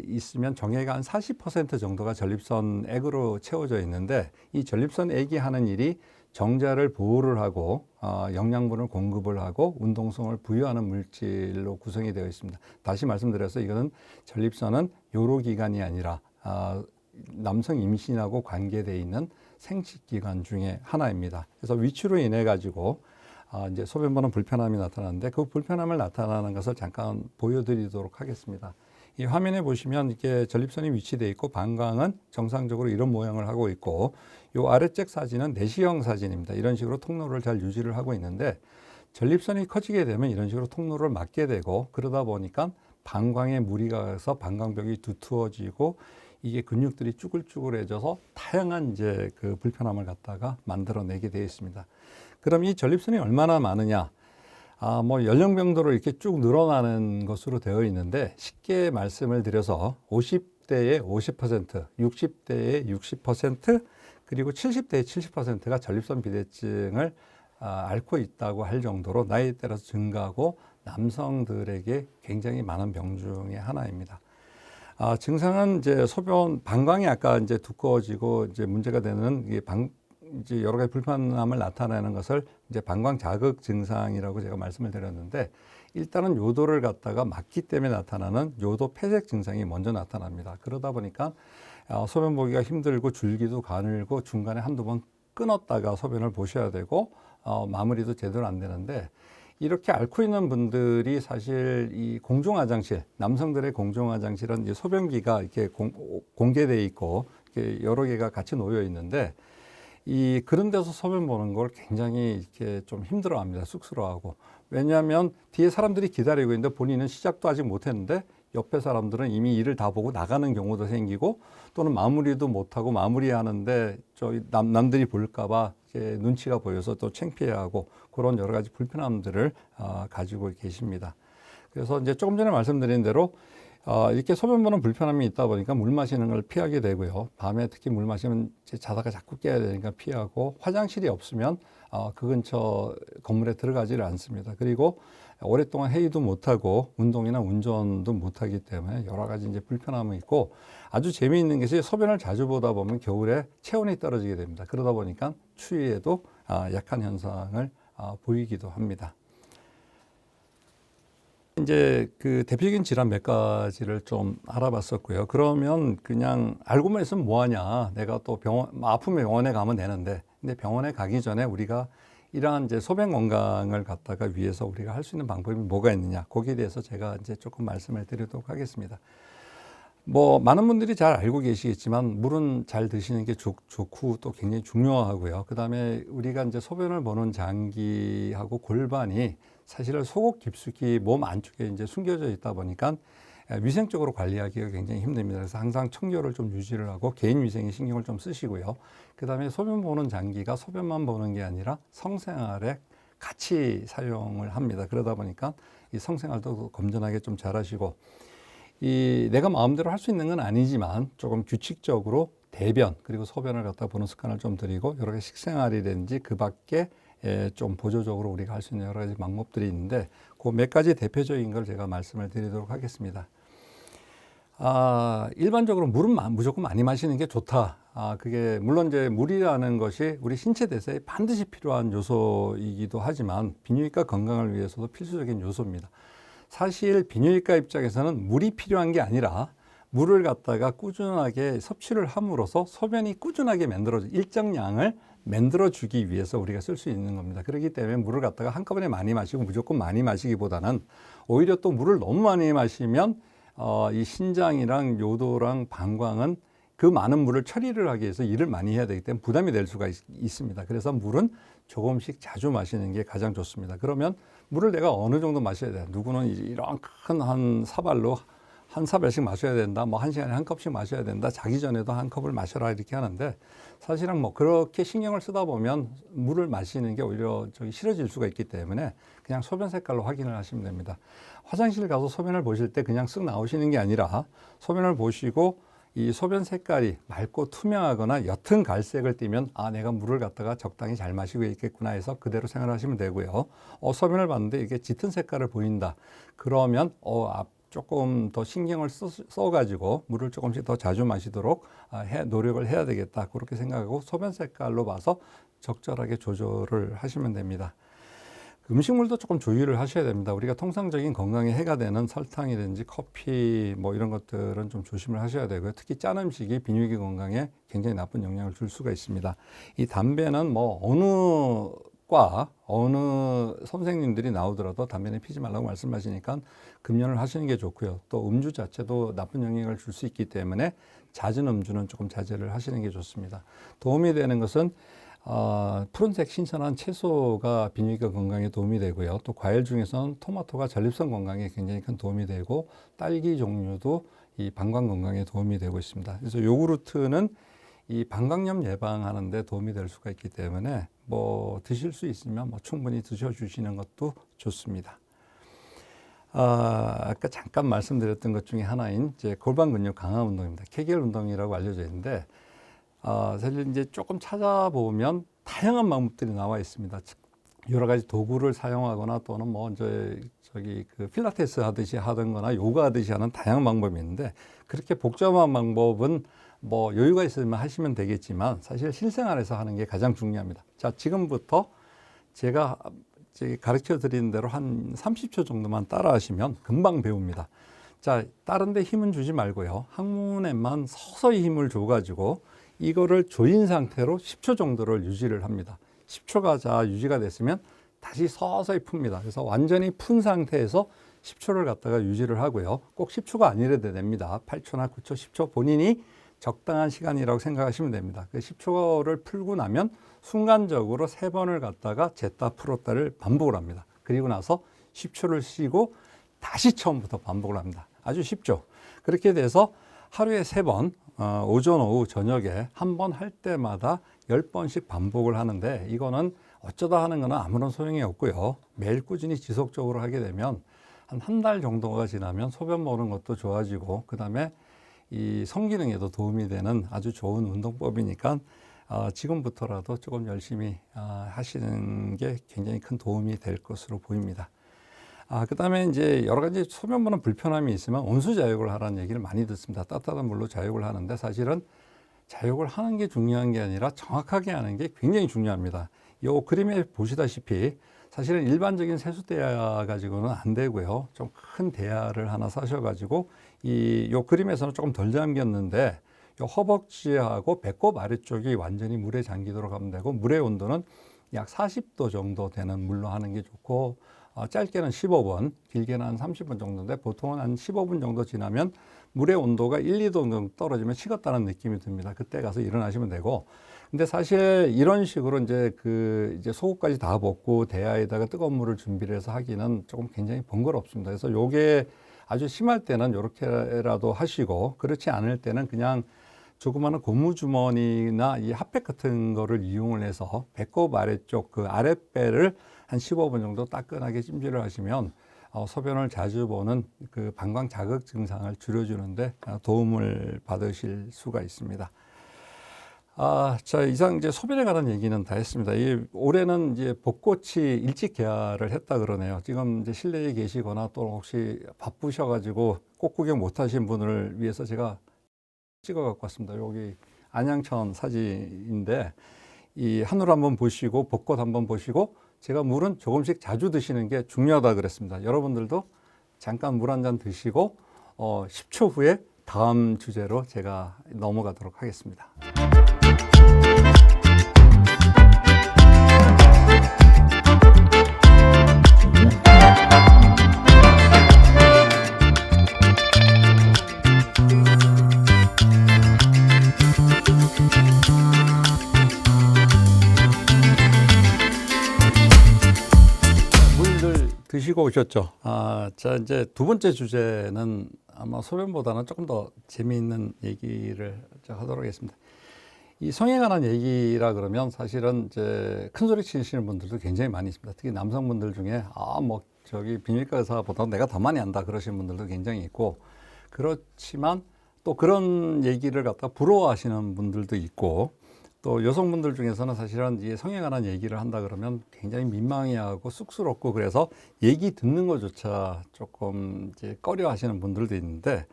있으면 정액의 한 40% 정도가 전립선 액으로 채워져 있는데, 이 전립선 액이 하는 일이 정자를 보호를 하고 영양분을 공급을 하고 운동성을 부여하는 물질로 구성이 되어 있습니다. 다시 말씀드려서 이거는 전립선은 요로기관이 아니라 남성 임신하고 관계되어 있는 생식기관 중에 하나입니다. 그래서 위치로 인해 가지고 이제 소변 보는 불편함이 나타나는데, 그 불편함을 나타나는 것을 잠깐 보여드리도록 하겠습니다. 이 화면에 보시면 이렇게 전립선이 위치되어 있고 방광은 정상적으로 이런 모양을 하고 있고, 이 아래쪽 사진은 내시경 사진입니다. 이런 식으로 통로를 잘 유지를 하고 있는데, 전립선이 커지게 되면 이런 식으로 통로를 막게 되고, 그러다 보니까 방광에 무리가 가서 방광벽이 두터워지고 이게 근육들이 쭈글쭈글해져서 다양한 이제 그 불편함을 갖다가 만들어내게 되어 있습니다. 그럼 이 전립선이 얼마나 많으냐? 뭐 연령별로 이렇게 쭉 늘어나는 것으로 되어 있는데, 쉽게 말씀을 드려서 50대에 50%, 60대에 60%, 그리고 70대에 70%가 전립선 비대증을 앓고 있다고 할 정도로 나이에 따라서 증가하고 남성들에게 굉장히 많은 병 중에 하나입니다. 증상은 이제 방광이 아까 이제 두꺼워지고 이제 문제가 되는 이제 여러 가지 불편함을 나타내는 것을 이제 방광 자극 증상이라고 제가 말씀을 드렸는데, 일단은 요도를 갖다가 막기 때문에 나타나는 요도 폐색 증상이 먼저 나타납니다. 그러다 보니까 소변 보기가 힘들고 줄기도 가늘고 중간에 한두 번 끊었다가 소변을 보셔야 되고 마무리도 제대로 안 되는데, 이렇게 앓고 있는 분들이 사실 이 공중화장실, 남성들의 공중화장실은 이제 소변기가 이렇게 공개되어 있고 이렇게 여러 개가 같이 놓여 있는데, 그런 데서 소변 보는 걸 굉장히 이렇게 좀 힘들어합니다. 쑥스러워하고. 왜냐하면 뒤에 사람들이 기다리고 있는데 본인은 시작도 아직 못했는데 옆에 사람들은 이미 일을 다 보고 나가는 경우도 생기고, 또는 마무리도 못하고 마무리하는데 남들이 볼까봐 눈치가 보여서 또 창피해하고, 그런 여러 가지 불편함들을 가지고 계십니다. 그래서 이제 조금 전에 말씀드린 대로 이렇게 소변 보는 불편함이 있다 보니까 물 마시는 걸 피하게 되고요. 밤에 특히 물 마시면 자다가 자꾸 깨야 되니까 피하고, 화장실이 없으면 그 근처 건물에 들어가지를 않습니다. 그리고 오랫동안 회의도 못하고 운동이나 운전도 못하기 때문에 여러 가지 이제 불편함이 있고, 아주 재미있는 것이 소변을 자주 보다 보면 겨울에 체온이 떨어지게 됩니다. 그러다 보니까 추위에도 약한 현상을 보이기도 합니다. 이제 그 대표적인 질환 몇 가지를 좀 알아봤었고요. 그러면 그냥 알고만 있으면 뭐하냐? 내가 또 아프면 병원에 가면 되는데, 근데 병원에 가기 전에 우리가 이러한 이제 소변 건강을 갖다가 위해서 우리가 할 수 있는 방법이 뭐가 있느냐? 거기에 대해서 제가 이제 조금 말씀을 드리도록 하겠습니다. 뭐 많은 분들이 잘 알고 계시겠지만 물은 잘 드시는 게 좋고 또 굉장히 중요하고요. 그다음에 우리가 이제 소변을 보는 장기하고 골반이 사실은 속옷 깊숙이 몸 안쪽에 이제 숨겨져 있다 보니까 위생적으로 관리하기가 굉장히 힘듭니다. 그래서 항상 청결을 좀 유지를 하고 개인 위생에 신경을 좀 쓰시고요. 그다음에 소변 보는 장기가 소변만 보는 게 아니라 성생활에 같이 사용을 합니다. 그러다 보니까 이 성생활도 건전하게 좀 잘하시고, 내가 마음대로 할 수 있는 건 아니지만 조금 규칙적으로 대변 그리고 소변을 갖다 보는 습관을 좀 들이고, 여러 가지 식생활이든지 그 밖에 좀 보조적으로 우리가 할 수 있는 여러 가지 방법들이 있는데, 그 몇 가지 대표적인 걸 제가 말씀을 드리도록 하겠습니다. 일반적으로 물은 무조건 많이 마시는 게 좋다. 그게 물론 이제 물이라는 것이 우리 신체 대사에 반드시 필요한 요소이기도 하지만 비뇨기과 건강을 위해서도 필수적인 요소입니다. 사실 비뇨기과 입장에서는 물이 필요한 게 아니라 물을 갖다가 꾸준하게 섭취를 함으로써 소변이 꾸준하게 일정량을 만들어주기 위해서 우리가 쓸 수 있는 겁니다. 그렇기 때문에 물을 갖다가 한꺼번에 많이 마시고 무조건 많이 마시기보다는, 오히려 또 물을 너무 많이 마시면 이 신장이랑 요도랑 방광은 그 많은 물을 처리를 하기 위해서 일을 많이 해야 되기 때문에 부담이 될 수가 있습니다. 그래서 물은 조금씩 자주 마시는 게 가장 좋습니다. 그러면 물을 내가 어느 정도 마셔야 돼? 누구는 이런 큰 한 사발로 한 사발씩 마셔야 된다. 뭐 한 시간에 한 컵씩 마셔야 된다. 자기 전에도 한 컵을 마셔라 이렇게 하는데, 사실은 뭐 그렇게 신경을 쓰다 보면 물을 마시는 게 오히려 싫어질 수가 있기 때문에 그냥 소변 색깔로 확인을 하시면 됩니다. 화장실 가서 소변을 보실 때 그냥 쓱 나오시는 게 아니라 소변을 보시고 이 소변 색깔이 맑고 투명하거나 옅은 갈색을 띠면 아, 내가 물을 갖다가 적당히 잘 마시고 있겠구나 해서 그대로 생활하시면 되고요. 소변을 봤는데 이게 짙은 색깔을 보인다. 그러면 조금 더 신경을 써가지고 물을 조금씩 더 자주 마시도록 노력을 해야 되겠다. 그렇게 생각하고 소변 색깔로 봐서 적절하게 조절을 하시면 됩니다. 음식물도 조금 주의를 하셔야 됩니다. 우리가 통상적인 건강에 해가 되는 설탕이든지 커피 뭐 이런 것들은 좀 조심을 하셔야 되고요. 특히 짠 음식이 비뇨기 건강에 굉장히 나쁜 영향을 줄 수가 있습니다. 이 담배는 뭐 어느 선생님들이 나오더라도 담배는 피지 말라고 말씀하시니까 금연을 하시는 게 좋고요. 또 음주 자체도 나쁜 영향을 줄 수 있기 때문에 잦은 음주는 조금 자제를 하시는 게 좋습니다. 도움이 되는 것은 푸른색 신선한 채소가 비뇨기과 건강에 도움이 되고요. 또 과일 중에서는 토마토가 전립선 건강에 굉장히 큰 도움이 되고 딸기 종류도 이 방광 건강에 도움이 되고 있습니다. 그래서 요구르트는 이 방광염 예방하는 데 도움이 될 수가 있기 때문에 뭐 드실 수 있으면 뭐 충분히 드셔주시는 것도 좋습니다. 아까 잠깐 말씀드렸던 것 중에 하나인 이제 골반 근육 강화 운동입니다. 케겔 운동이라고 알려져 있는데 사실 이제 조금 찾아보면 다양한 방법들이 나와 있습니다. 여러 가지 도구를 사용하거나 또는 뭐 이제 그 필라테스 하듯이 하든거나 요가 하듯이 하는 다양한 방법이 있는데 그렇게 복잡한 방법은 뭐 여유가 있으면 하시면 되겠지만 사실 실생활에서 하는 게 가장 중요합니다. 자, 지금부터 제가 가르쳐 드리는 대로 한 30초 정도만 따라 하시면 금방 배웁니다. 자, 다른 데 힘은 주지 말고요. 항문에만 서서히 힘을 줘가지고 이거를 조인 상태로 10초 정도를 유지를 합니다. 10초가 유지가 됐으면 다시 서서히 풉니다. 그래서 완전히 푼 상태에서 10초를 갖다가 유지를 하고요. 꼭 10초가 아니래도 됩니다. 8초나 9초, 10초 본인이 적당한 시간이라고 생각하시면 됩니다. 그 10초를 풀고 나면 순간적으로 3번을 갖다가 쟀다 풀었다를 반복을 합니다. 그리고 나서 10초를 쉬고 다시 처음부터 반복을 합니다. 아주 쉽죠. 그렇게 돼서 하루에 3번, 오전, 오후, 저녁에 한 번 할 때마다 10번씩 반복을 하는데 이거는 어쩌다 하는 거는 아무런 소용이 없고요. 매일 꾸준히 지속적으로 하게 되면 한 달 정도가 지나면 소변 보는 것도 좋아지고 그다음에 이 성기능에도 도움이 되는 아주 좋은 운동법이니까 지금부터라도 조금 열심히 하시는 게 굉장히 큰 도움이 될 것으로 보입니다. 그다음에 이제 여러 가지 소변 보는 불편함이 있으면 온수 자욕을 하라는 얘기를 많이 듣습니다. 따뜻한 물로 자욕을 하는데 사실은 자욕을 하는 게 중요한 게 아니라 정확하게 하는 게 굉장히 중요합니다. 이 그림에 보시다시피 사실은 일반적인 세수대야 가지고는 안 되고요. 좀 큰 대야를 하나 사셔가지고 요 그림에서는 조금 덜 잠겼는데 요 허벅지하고 배꼽 아래쪽이 완전히 물에 잠기도록 하면 되고 물의 온도는 약 40도 정도 되는 물로 하는 게 좋고 짧게는 15분, 길게는 한 30분 정도인데 보통은 한 15분 정도 지나면 물의 온도가 1, 2도 정도 떨어지면 식었다는 느낌이 듭니다. 그때 가서 일어나시면 되고. 근데 사실 이런 식으로 이제 이제 속옷까지 다 벗고 대야에다가 뜨거운 물을 준비를 해서 하기는 조금 굉장히 번거롭습니다. 그래서 요게 아주 심할 때는 요렇게라도 하시고 그렇지 않을 때는 그냥 조그마한 고무주머니나 이 핫팩 같은 거를 이용을 해서 배꼽 아래쪽 그 아랫배를 한 15분 정도 따끈하게 찜질을 하시면 소변을 자주 보는 그 방광 자극 증상을 줄여주는데 도움을 받으실 수가 있습니다. 자, 이상 이제 소변에 관한 얘기는 다 했습니다. 올해는 이제 벚꽃이 일찍 개화를 했다 그러네요. 지금 이제 실내에 계시거나 또 혹시 바쁘셔가지고 꽃 구경 못 하신 분을 위해서 제가 찍어 갖고 왔습니다. 여기 안양천 사진인데 이 하늘 한번 보시고 벚꽃 한번 보시고 제가 물은 조금씩 자주 드시는 게 중요하다 그랬습니다. 여러분들도 잠깐 물 한 잔 드시고 10초 후에 다음 주제로 제가 넘어가도록 하겠습니다. 드시고 오셨죠? 자, 이제 두 번째 주제는 아마 소변보다는 조금 더 재미있는 얘기를 하도록 하겠습니다. 이 성에 관한 얘기라 그러면 사실은 이제 큰 소리 치시는 분들도 굉장히 많이 있습니다. 특히 남성분들 중에 뭐 저기 비뇨기과 의사보다 내가 더 많이 안다 그러시는 분들도 굉장히 있고 그렇지만 또 그런 얘기를 갖다 부러워하시는 분들도 있고, 또 여성분들 중에서는 사실은 이 성에 관한 얘기를 한다 그러면 굉장히 민망해하고 쑥스럽고 그래서 얘기 듣는 것조차 조금 이제 꺼려 하시는 분들도 있는데,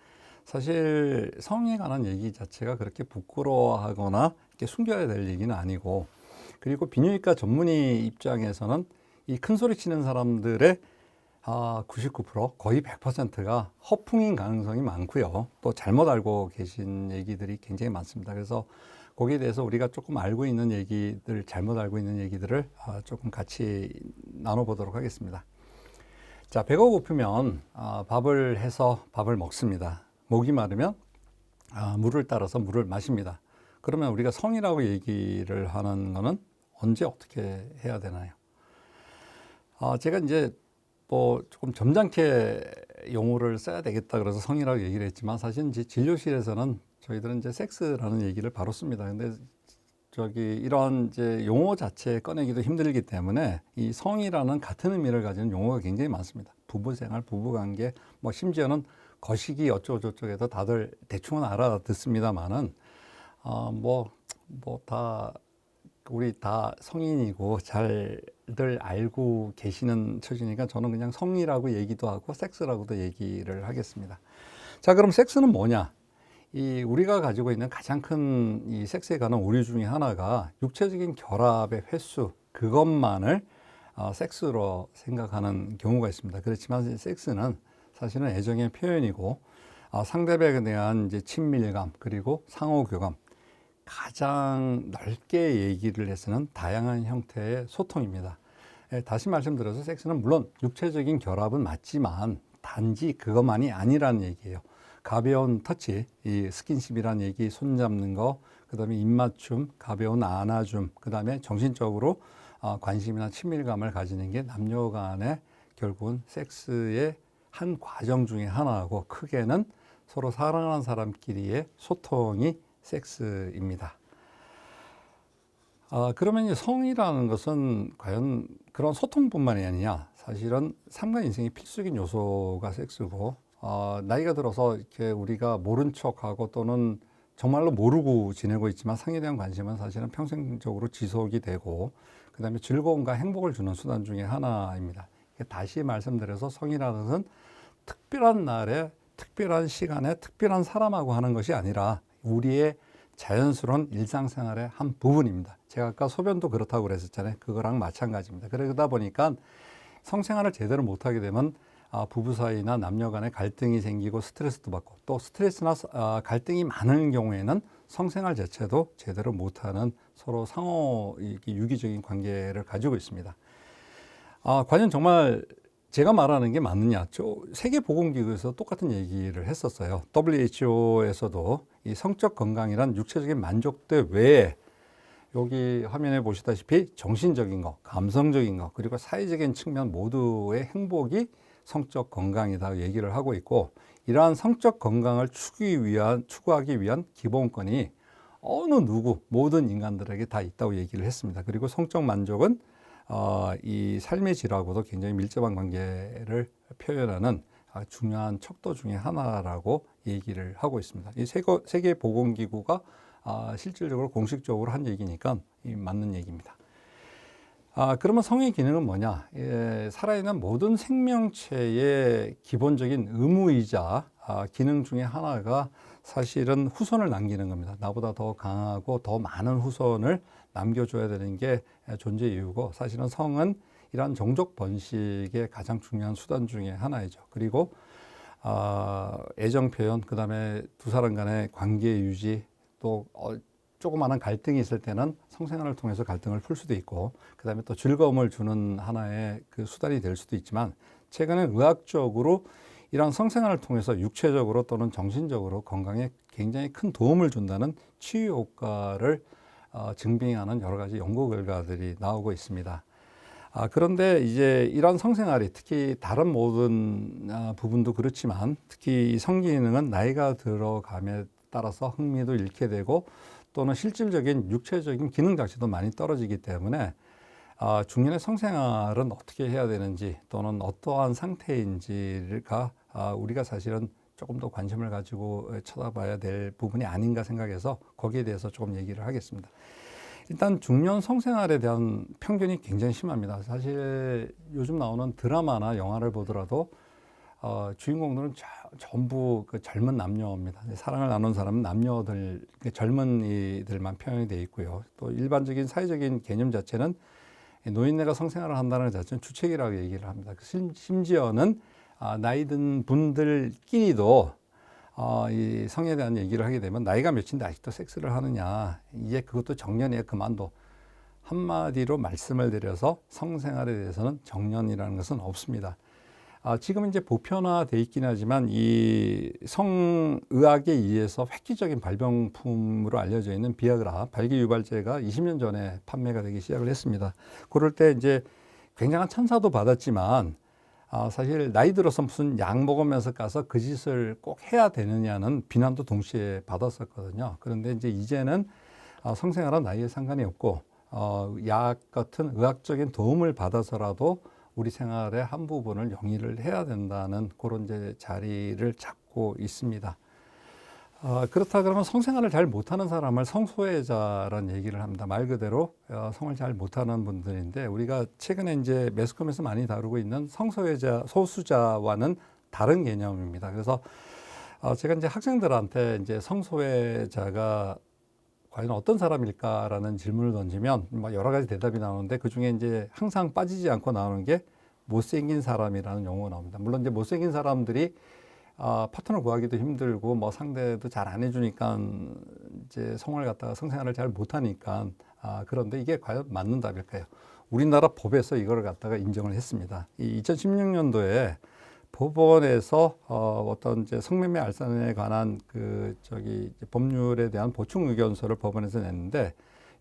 사실 성에 관한 얘기 자체가 그렇게 부끄러워하거나 이렇게 숨겨야 될 얘기는 아니고, 그리고 비뇨기과 전문의 입장에서는 이 큰 소리 치는 사람들의 99% 거의 100%가 허풍인 가능성이 많고요. 또 잘못 알고 계신 얘기들이 굉장히 많습니다. 그래서 거기에 대해서 우리가 조금 알고 있는 얘기들, 잘못 알고 있는 얘기들을 조금 같이 나눠보도록 하겠습니다. 자, 배가 고프면 밥을 해서 밥을 먹습니다. 목이 마르면 물을 따라서 물을 마십니다. 그러면 우리가 성이라고 얘기를 하는 거는 언제 어떻게 해야 되나요? 제가 이제 뭐 조금 점잖게 용어를 써야 되겠다 그래서 성이라고 얘기를 했지만, 사실 이제 진료실에서는 저희들은 이제 섹스라는 얘기를 바로 씁니다. 근데 이런 이제 용어 자체 꺼내기도 힘들기 때문에 이 성이라는 같은 의미를 가지는 용어가 굉장히 많습니다. 부부생활, 부부관계, 뭐 심지어는 거시기 어쩌고저쩌고해서 다들 대충은 알아듣습니다만은 우리 다 성인이고 잘들 알고 계시는 처지니까 저는 그냥 성이라고 얘기도 하고 섹스라고도 얘기를 하겠습니다. 자, 그럼 섹스는 뭐냐? 우리가 가지고 있는 가장 큰 이 섹스에 관한 오류 중에 하나가 육체적인 결합의 횟수, 그것만을 섹스로 생각하는 경우가 있습니다. 그렇지만 섹스는 사실은 애정의 표현이고, 상대방에 대한 이제 친밀감, 그리고 상호교감, 가장 넓게 얘기를 해서는 다양한 형태의 소통입니다. 다시 말씀드려서 섹스는 물론 육체적인 결합은 맞지만 단지 그것만이 아니라는 얘기예요. 가벼운 터치, 이 스킨십이라는 얘기, 손잡는 거, 그 다음에 입맞춤, 가벼운 안아줌, 그 다음에 정신적으로 관심이나 친밀감을 가지는 게 남녀 간의 결국은 섹스의 한 과정 중에 하나고, 크게는 서로 사랑하는 사람끼리의 소통이 섹스입니다. 그러면 성이라는 것은 과연 그런 소통뿐만이 아니냐? 사실은 삶과 인생의 필수적인 요소가 섹스고, 나이가 들어서 이렇게 우리가 모른 척하고 또는 정말로 모르고 지내고 있지만 성에 대한 관심은 사실은 평생적으로 지속이 되고, 그 다음에 즐거움과 행복을 주는 수단 중에 하나입니다. 다시 말씀드려서 성이라는 것은 특별한 날에, 특별한 시간에, 특별한 사람하고 하는 것이 아니라 우리의 자연스러운 일상생활의 한 부분입니다. 제가 아까 소변도 그렇다고 그랬었잖아요. 그거랑 마찬가지입니다. 그러다 보니까 성생활을 제대로 못하게 되면 부부 사이나 남녀 간에 갈등이 생기고 스트레스도 받고, 또 스트레스나 갈등이 많은 경우에는 성생활 자체도 제대로 못하는 서로 상호 유기적인 관계를 가지고 있습니다. 과연 정말 제가 말하는 게 맞느냐? 세계보건기구에서 똑같은 얘기를 했었어요. WHO에서도 이 성적 건강이란 육체적인 만족도 외에, 여기 화면에 보시다시피 정신적인 것, 감성적인 것, 그리고 사회적인 측면 모두의 행복이 성적 건강이다 얘기를 하고 있고, 이러한 성적 건강을 추구하기 위한 기본권이 어느 누구 모든 인간들에게 다 있다고 얘기를 했습니다. 그리고 성적 만족은 이 삶의 질하고도 굉장히 밀접한 관계를 표현하는 중요한 척도 중에 하나라고 얘기를 하고 있습니다. 이 세계보건기구가 실질적으로 공식적으로 한 얘기니까 맞는 얘기입니다. 그러면 성의 기능은 뭐냐? 살아있는 모든 생명체의 기본적인 의무이자 기능 중에 하나가 사실은 후손을 남기는 겁니다. 나보다 더 강하고 더 많은 후손을 남겨줘야 되는 게 존재 이유고, 사실은 성은 이러한 종족 번식의 가장 중요한 수단 중에 하나이죠. 그리고 애정 표현, 그 다음에 두 사람 간의 관계 유지, 또 조그마한 갈등이 있을 때는 성생활을 통해서 갈등을 풀 수도 있고, 그 다음에 또 즐거움을 주는 하나의 그 수단이 될 수도 있지만, 최근에 의학적으로 이런 성생활을 통해서 육체적으로 또는 정신적으로 건강에 굉장히 큰 도움을 준다는 치유 효과를 증빙하는 여러 가지 연구 결과들이 나오고 있습니다. 그런데 이제 이런 성생활이 특히 다른 모든 부분도 그렇지만, 특히 이 성기능은 나이가 들어감에 따라서 흥미도 잃게 되고, 또는 실질적인 육체적인 기능 자체도 많이 떨어지기 때문에 중년의 성생활은 어떻게 해야 되는지, 또는 어떠한 상태인지가 우리가 사실은 조금 더 관심을 가지고 쳐다봐야 될 부분이 아닌가 생각해서 거기에 대해서 조금 얘기를 하겠습니다. 일단 중년 성생활에 대한 편견이 굉장히 심합니다. 사실 요즘 나오는 드라마나 영화를 보더라도 주인공들은 전부 그 젊은 남녀입니다. 사랑을 나눈 사람은 남녀들, 젊은이들만 표현이 되어 있고요. 또 일반적인 사회적인 개념 자체는 노인네가 성생활을 한다는 것 자체는 주책이라고 얘기를 합니다. 심지어는 나이 든 분들끼리도 이 성에 대한 얘기를 하게 되면 나이가 몇인데 아직도 섹스를 하느냐, 이제 그것도 정년이야, 그만둬. 한마디로 말씀을 드려서 성생활에 대해서는 정년이라는 것은 없습니다. 지금 이제 보편화돼 있긴 하지만 이 성의학에 의해서 획기적인 발명품으로 알려져 있는 비아그라 발기유발제가 20년 전에 판매가 되기 시작을 했습니다. 그럴 때 이제 굉장한 찬사도 받았지만 사실 나이 들어서 무슨 약 먹으면서 가서 그 짓을 꼭 해야 되느냐는 비난도 동시에 받았었거든요. 그런데 이제는 성생활은 나이에 상관이 없고 약 같은 의학적인 도움을 받아서라도 우리 생활의 한 부분을 영위를 해야 된다는 그런 이제 자리를 잡고 있습니다. 그렇다 그러면 성생활을 잘 못하는 사람을 성소외자라는 얘기를 합니다. 말 그대로 성을 잘 못하는 분들인데, 우리가 최근에 이제 매스컴에서 많이 다루고 있는 성소외자, 소수자와는 다른 개념입니다. 그래서 제가 이제 학생들한테 이제 성소외자가 과연 어떤 사람일까라는 질문을 던지면 뭐 여러 가지 대답이 나오는데, 그 중에 이제 항상 빠지지 않고 나오는 게 못생긴 사람이라는 용어가 나옵니다. 물론 이제 못생긴 사람들이 파트너 구하기도 힘들고 뭐 상대도 잘 안 해주니까 이제 성을 갖다가 성생활을 잘 못하니까 그런데 이게 과연 맞는 답일까요? 우리나라 법에서 이걸 갖다가 인정을 했습니다. 이 2016년도에 법원에서 어떤 이제 성매매 알선에 관한 법률에 대한 보충 의견서를 법원에서 냈는데,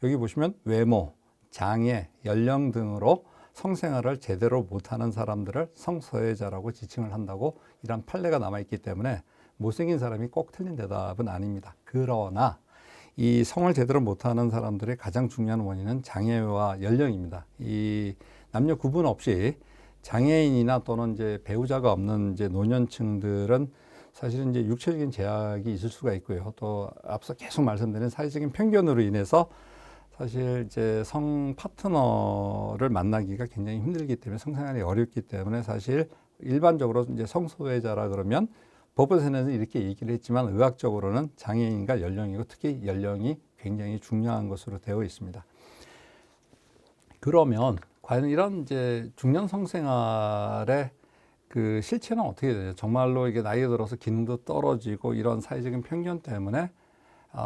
여기 보시면 외모, 장애, 연령 등으로 성생활을 제대로 못하는 사람들을 성소외자라고 지칭을 한다고 이런 판례가 남아있기 때문에 못생긴 사람이 꼭 틀린 대답은 아닙니다. 그러나 이 성을 제대로 못하는 사람들의 가장 중요한 원인은 장애와 연령입니다. 이 남녀 구분 없이 장애인이나 또는 이제 배우자가 없는 이제 노년층들은 사실은 이제 육체적인 제약이 있을 수가 있고요. 또 앞서 계속 말씀드린 사회적인 편견으로 인해서 사실 이제 성 파트너를 만나기가 굉장히 힘들기 때문에 성생활이 어렵기 때문에, 사실 일반적으로 이제 성소외자라 그러면 법에서는 이렇게 얘기를 했지만 의학적으로는 장애인과 연령이고, 특히 연령이 굉장히 중요한 것으로 되어 있습니다. 그러면 과연 이런 이제 중년 성생활의 그 실체는 어떻게 되죠? 정말로 이게 나이 들어서 기능도 떨어지고 이런 사회적인 편견 때문에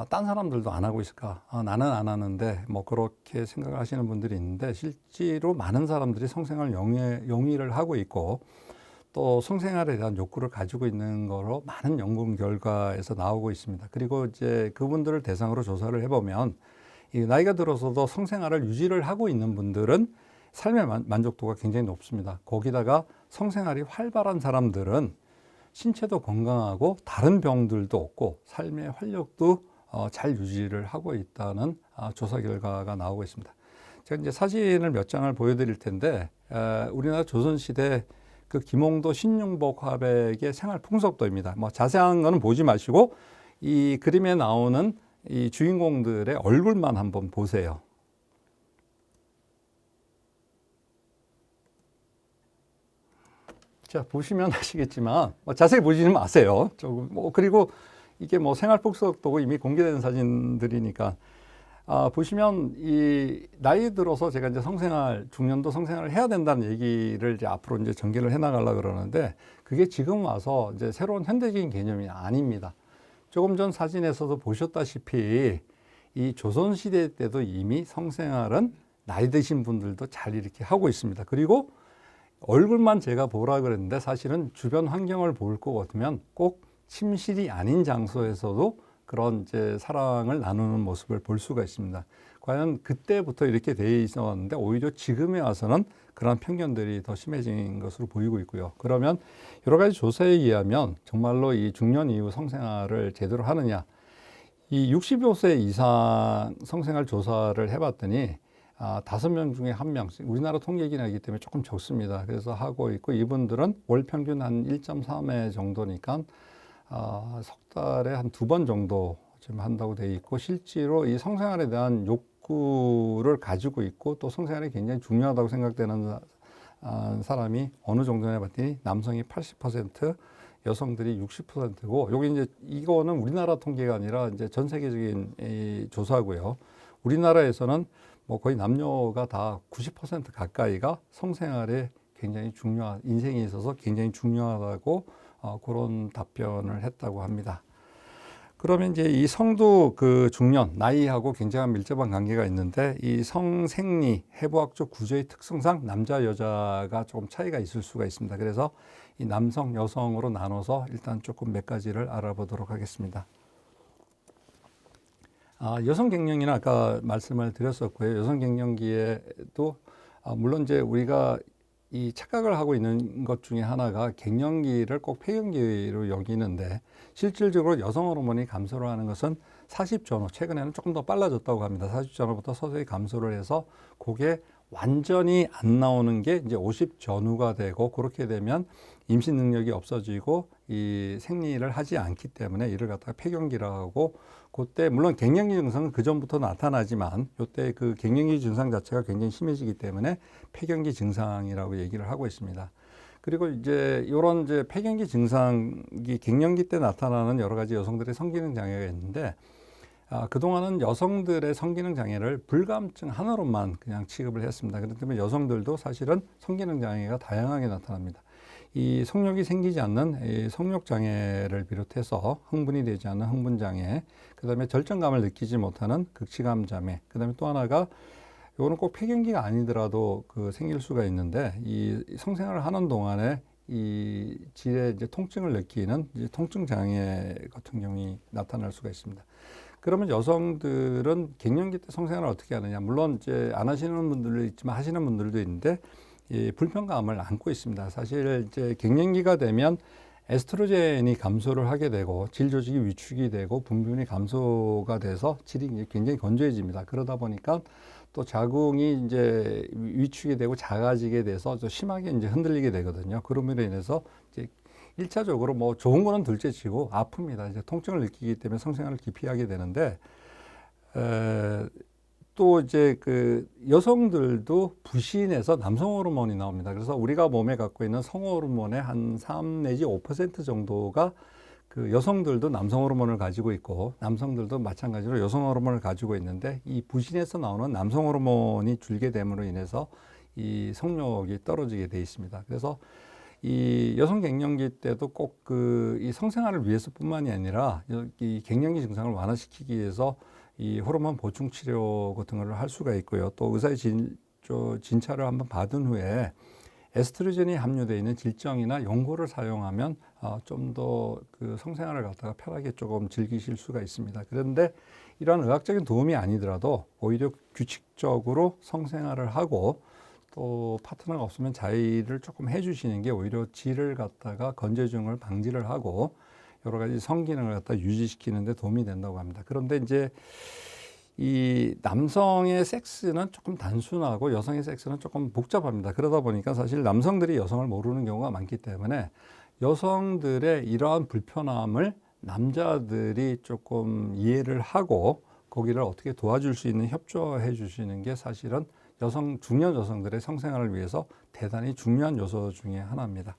딴 사람들도 안 하고 있을까? 나는 안 하는데, 뭐 그렇게 생각하시는 분들이 있는데, 실제로 많은 사람들이 성생활 영위를 하고 있고, 또 성생활에 대한 욕구를 가지고 있는 거로 많은 연구 결과에서 나오고 있습니다. 그리고 이제 그분들을 대상으로 조사를 해보면, 이 나이가 들어서도 성생활을 유지를 하고 있는 분들은 삶의 만족도가 굉장히 높습니다. 거기다가 성생활이 활발한 사람들은 신체도 건강하고 다른 병들도 없고 삶의 활력도 잘 유지를 하고 있다는 조사 결과가 나오고 있습니다. 제가 이제 사진을 몇 장을 보여드릴 텐데, 우리나라 조선시대 그 김홍도 신윤복 화백의 생활 풍속도입니다. 뭐 자세한 거는 보지 마시고 이 그림에 나오는 이 주인공들의 얼굴만 한번 보세요. 자, 보시면 아시겠지만 자세히 보지는 마세요. 조금 그리고 이게 뭐 생활 풍속도고 이미 공개된 사진들이니까 보시면 이 나이 들어서 제가 이제 중년도 성생활을 해야 된다는 얘기를 이제 앞으로 이제 전개를 해 나가려고 그러는데, 그게 지금 와서 이제 새로운 현대적인 개념이 아닙니다. 조금 전 사진에서도 보셨다시피 이 조선시대 때도 이미 성생활은 나이 드신 분들도 잘 이렇게 하고 있습니다. 그리고 얼굴만 제가 보라 그랬는데, 사실은 주변 환경을 볼 것 같으면 꼭 침실이 아닌 장소에서도 그런 이제 사랑을 나누는 모습을 볼 수가 있습니다. 과연 그때부터 이렇게 돼 있었는데 오히려 지금에 와서는 그런 편견들이 더 심해진 것으로 보이고 있고요. 그러면 여러 가지 조사에 의하면 정말로 이 중년 이후 성생활을 제대로 하느냐, 이 65세 이상 성생활 조사를 해봤더니 5명 중에 1명씩, 우리나라 통계이긴 하기 때문에 조금 적습니다. 그래서 하고 있고, 이분들은 월 평균 한 1.3회 정도니까 석 달에 한 2번 정도 지금 한다고 되어 있고, 실제로 이 성생활에 대한 욕구를 가지고 있고 또 성생활이 굉장히 중요하다고 생각되는 사람이 어느 정도냐 봤더니 남성이 80%, 여성들이 60%고, 여기 이제 이거는 우리나라 통계가 아니라 이제 전 세계적인 이 조사고요. 우리나라에서는 뭐 거의 남녀가 다 90% 가까이가 성생활에 굉장히 인생에 있어서 굉장히 중요하다고 그런 답변을 했다고 합니다. 그러면 이제 이 성도 그 중년, 나이하고 굉장한 밀접한 관계가 있는데, 이 성생리 해부학적 구조의 특성상 남자, 여자가 조금 차이가 있을 수가 있습니다. 그래서 이 남성, 여성으로 나눠서 일단 조금 몇 가지를 알아보도록 하겠습니다. 여성 갱년기는 아까 말씀을 드렸었고요. 여성 갱년기에도 물론 이제 우리가 이 착각을 하고 있는 것 중에 하나가 갱년기를 꼭 폐경기로 여기는데, 실질적으로 여성 호르몬이 감소를 하는 것은 40 전후, 최근에는 조금 더 빨라졌다고 합니다. 40 전후부터 서서히 감소를 해서 그게 완전히 안 나오는 게 이제 50 전후가 되고, 그렇게 되면 임신 능력이 없어지고 이 생리를 하지 않기 때문에 이를 갖다가 폐경기라고 하고, 그때 물론 갱년기 증상은 그 전부터 나타나지만 이때 그 갱년기 증상 자체가 굉장히 심해지기 때문에 폐경기 증상이라고 얘기를 하고 있습니다. 그리고 이제 이런 이제 폐경기 증상이 갱년기 때 나타나는 여러 가지 여성들의 성기능 장애가 있는데, 그동안은 여성들의 성기능 장애를 불감증 하나로만 그냥 취급을 했습니다. 그렇기 때문에 여성들도 사실은 성기능 장애가 다양하게 나타납니다. 이 성욕이 생기지 않는 이 성욕 장애를 비롯해서 흥분이 되지 않는 흥분 장애, 그 다음에 절정감을 느끼지 못하는 극치감 장애, 그 다음에 또 하나가 이거는 꼭 폐경기가 아니더라도 그 생길 수가 있는데, 이 성생활을 하는 동안에 이 질의 이제 통증을 느끼는 이제 통증 장애 같은 경우이 나타날 수가 있습니다. 그러면 여성들은 갱년기 때 성생활을 어떻게 하느냐? 물론 이제 안 하시는 분들도 있지만 하시는 분들도 있는데, 이 불편감을 안고 있습니다. 사실 이제 갱년기가 되면 에스트로겐이 감소를 하게 되고 질 조직이 위축이 되고 분비물이 감소가 돼서 질이 굉장히 건조해집니다. 그러다 보니까 또 자궁이 이제 위축이 되고 작아지게 돼서 좀 심하게 이제 흔들리게 되거든요. 그럼으로 인해서 이제 1차적으로 뭐 좋은 거는 둘째치고 아픕니다. 이제 통증을 느끼기 때문에 성생활을 기피하게 되는데, 또 이제 그 여성들도 부신에서 남성 호르몬이 나옵니다. 그래서 우리가 몸에 갖고 있는 성 호르몬의 한 3 내지 5% 정도가 그 여성들도 남성 호르몬을 가지고 있고 남성들도 마찬가지로 여성 호르몬을 가지고 있는데, 이 부신에서 나오는 남성 호르몬이 줄게 됨으로 인해서 이 성욕이 떨어지게 돼 있습니다. 그래서 이 여성 갱년기 때도 꼭 그 이 성생활을 위해서뿐만이 아니라 이 갱년기 증상을 완화시키기 위해서 이 호르몬 보충 치료 같은 걸 할 수가 있고요. 또 의사의 진찰을 한번 받은 후에 에스트로겐이 함유되어 있는 질정이나 연고를 사용하면 좀 더 그 성생활을 갖다가 편하게 조금 즐기실 수가 있습니다. 그런데 이러한 의학적인 도움이 아니더라도 오히려 규칙적으로 성생활을 하고 또 파트너가 없으면 자위를 조금 해주시는 게 오히려 질을 갖다가 건재증을 방지를 하고 여러 가지 성기능을 갖다 유지시키는 데 도움이 된다고 합니다. 그런데 이제 이 남성의 섹스는 조금 단순하고 여성의 섹스는 조금 복잡합니다. 그러다 보니까 사실 남성들이 여성을 모르는 경우가 많기 때문에 여성들의 이러한 불편함을 남자들이 조금 이해를 하고 거기를 어떻게 도와줄 수 있는 협조해 주시는 게 사실은 중년 여성들의 성생활을 위해서 대단히 중요한 요소 중에 하나입니다.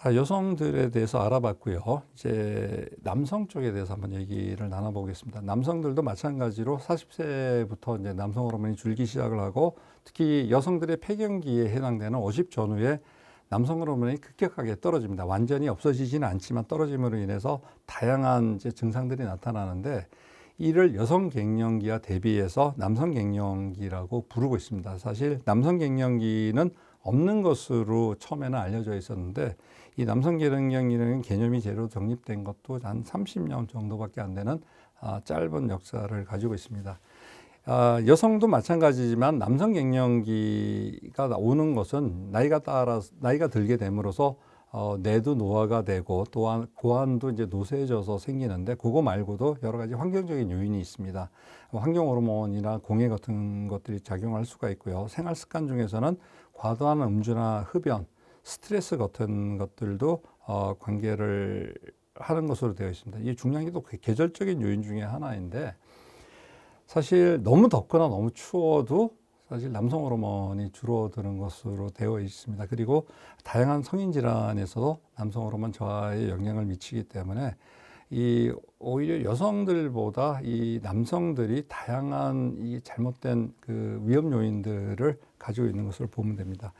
여성들에 대해서 알아봤고요. 이제 남성 쪽에 대해서 한번 얘기를 나눠보겠습니다. 남성들도 마찬가지로 40세부터 이제 남성 호르몬이 줄기 시작을 하고, 특히 여성들의 폐경기에 해당되는 50 전후에 남성 호르몬이 급격하게 떨어집니다. 완전히 없어지지는 않지만 떨어짐으로 인해서 다양한 이제 증상들이 나타나는데, 이를 여성 갱년기와 대비해서 남성 갱년기라고 부르고 있습니다. 사실 남성 갱년기는 없는 것으로 처음에는 알려져 있었는데, 이 남성 갱년기라는 개념이 제대로 정립된 것도 한 30년 정도밖에 안 되는 짧은 역사를 가지고 있습니다. 여성도 마찬가지지만 남성 갱년기가 오는 것은 나이가 들게 됨으로써 뇌도 노화가 되고 또한 고환도 이제 노쇠져서 생기는데, 그거 말고도 여러 가지 환경적인 요인이 있습니다. 환경 호르몬이나 공해 같은 것들이 작용할 수가 있고요. 생활 습관 중에서는 과도한 음주나 흡연, 스트레스 같은 것들도 관계를 하는 것으로 되어 있습니다. 이 중량기도 계절적인 요인 중에 하나인데 사실 너무 덥거나 너무 추워도 사실 남성 호르몬이 줄어드는 것으로 되어 있습니다. 그리고 다양한 성인 질환에서도 남성 호르몬 저하에 영향을 미치기 때문에 이 오히려 여성들보다 이 남성들이 다양한 이 잘못된 그 위험 요인들을 가지고 있는 것을 보면 됩니다.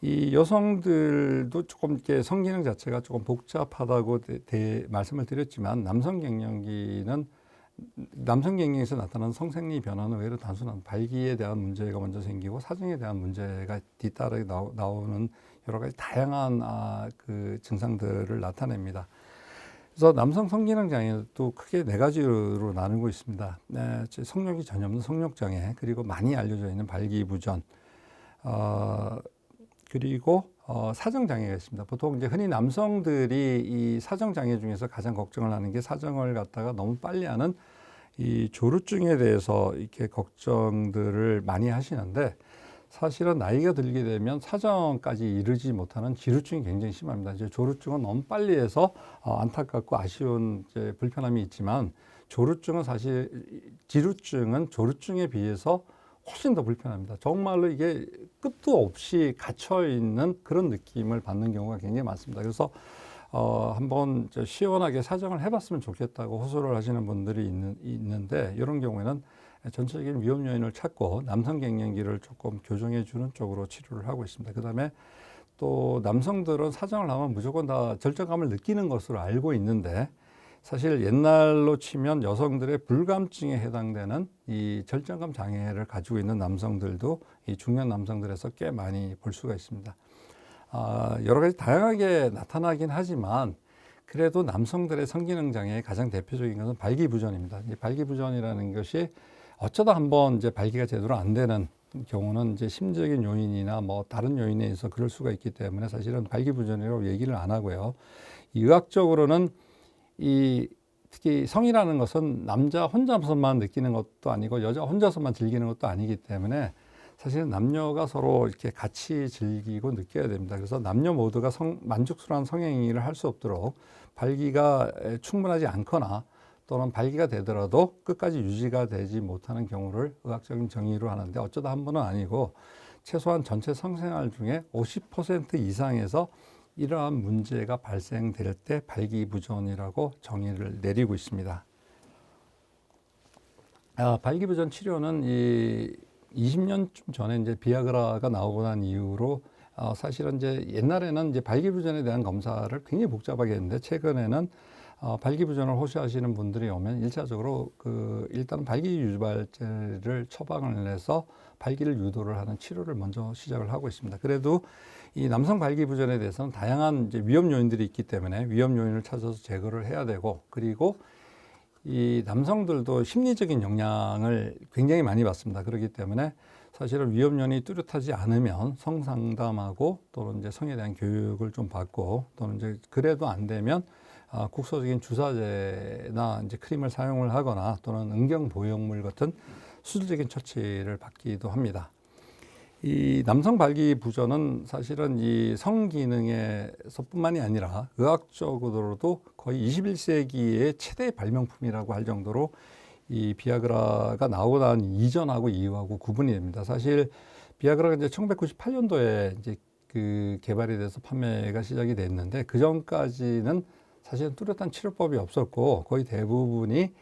이 여성들도 조금 이렇게 성기능 자체가 조금 복잡하다고 말씀을 드렸지만 남성 갱년기에서 나타나는 성생리 변화는 의외로 단순한 발기에 대한 문제가 먼저 생기고 사정에 대한 문제가 뒤따르게 나오는 여러 가지 다양한 그 증상들을 나타냅니다. 그래서 남성 성기능 장애도 크게 네 가지로 나누고 있습니다. 성욕이 전혀 없는 성욕 장애, 그리고 많이 알려져 있는 발기부전, 그리고 사정 장애가 있습니다. 보통 이제 흔히 남성들이 이 사정 장애 중에서 가장 걱정을 하는 게 사정을 갖다가 너무 빨리 하는 이 조루증에 대해서 이렇게 걱정들을 많이 하시는데 사실은 나이가 들게 되면 사정까지 이르지 못하는 지루증이 굉장히 심합니다. 이제 조루증은 너무 빨리 해서 안타깝고 아쉬운 이제 불편함이 있지만 지루증은 조루증에 비해서 훨씬 더 불편합니다. 정말로 이게 끝도 없이 갇혀 있는 그런 느낌을 받는 경우가 굉장히 많습니다. 그래서 한번 시원하게 사정을 해봤으면 좋겠다고 호소를 하시는 분들이 있는데 이런 경우에는 전체적인 위험 요인을 찾고 남성 갱년기를 조금 교정해 주는 쪽으로 치료를 하고 있습니다. 그다음에 또 남성들은 사정을 하면 무조건 다 절정감을 느끼는 것으로 알고 있는데 사실 옛날로 치면 여성들의 불감증에 해당되는 이 절정감 장애를 가지고 있는 남성들도 이 중년 남성들에서 꽤 많이 볼 수가 있습니다. 여러 가지 다양하게 나타나긴 하지만 그래도 남성들의 성기능 장애의 가장 대표적인 것은 발기부전입니다. 이 발기부전이라는 것이 어쩌다 한번 이제 발기가 제대로 안 되는 경우는 이제 심적인 요인이나 뭐 다른 요인에 의해서 그럴 수가 있기 때문에 사실은 발기부전이라고 얘기를 안 하고요. 이 의학적으로는 특히 성이라는 것은 남자 혼자서만 느끼는 것도 아니고 여자 혼자서만 즐기는 것도 아니기 때문에 사실은 남녀가 서로 이렇게 같이 즐기고 느껴야 됩니다. 그래서 남녀 모두가 만족스러운 성행위를 할 수 없도록 발기가 충분하지 않거나 또는 발기가 되더라도 끝까지 유지가 되지 못하는 경우를 의학적인 정의로 하는데 어쩌다 한 번은 아니고 최소한 전체 성생활 중에 50% 이상에서 이러한 문제가 발생될 때 발기부전이라고 정의를 내리고 있습니다. 발기부전 치료는 20년쯤 전에 이제 비아그라가 나오고 난 이후로 사실은 이제 옛날에는 이제 발기부전에 대한 검사를 굉장히 복잡하게 했는데 최근에는 발기부전을 호소하시는 분들이 오면 일차적으로 일단 발기유발제를 처방을 해서 발기를 유도를 하는 치료를 먼저 시작을 하고 있습니다. 그래도 이 남성 발기부전에 대해서는 다양한 이제 위험 요인들이 있기 때문에 위험 요인을 찾아서 제거를 해야 되고 그리고 이 남성들도 심리적인 영향을 굉장히 많이 받습니다. 그렇기 때문에 사실은 위험 요인이 뚜렷하지 않으면 성상담하고 또는 이제 성에 대한 교육을 좀 받고 또는 이제 그래도 안 되면 국소적인 주사제나 이제 크림을 사용을 하거나 또는 응경보형물 같은 수술적인 처치를 받기도 합니다. 이 남성 발기부전은 사실은 이 성기능에서뿐만이 아니라 의학적으로도 거의 21세기의 최대 발명품이라고 할 정도로 이 비아그라가 나오고 난 이전하고 이후하고 구분이 됩니다. 사실 비아그라가 이제 1998년도에 이제 개발이 돼서 판매가 시작이 됐는데 그 전까지는 사실은 뚜렷한 치료법이 없었고 거의 대부분이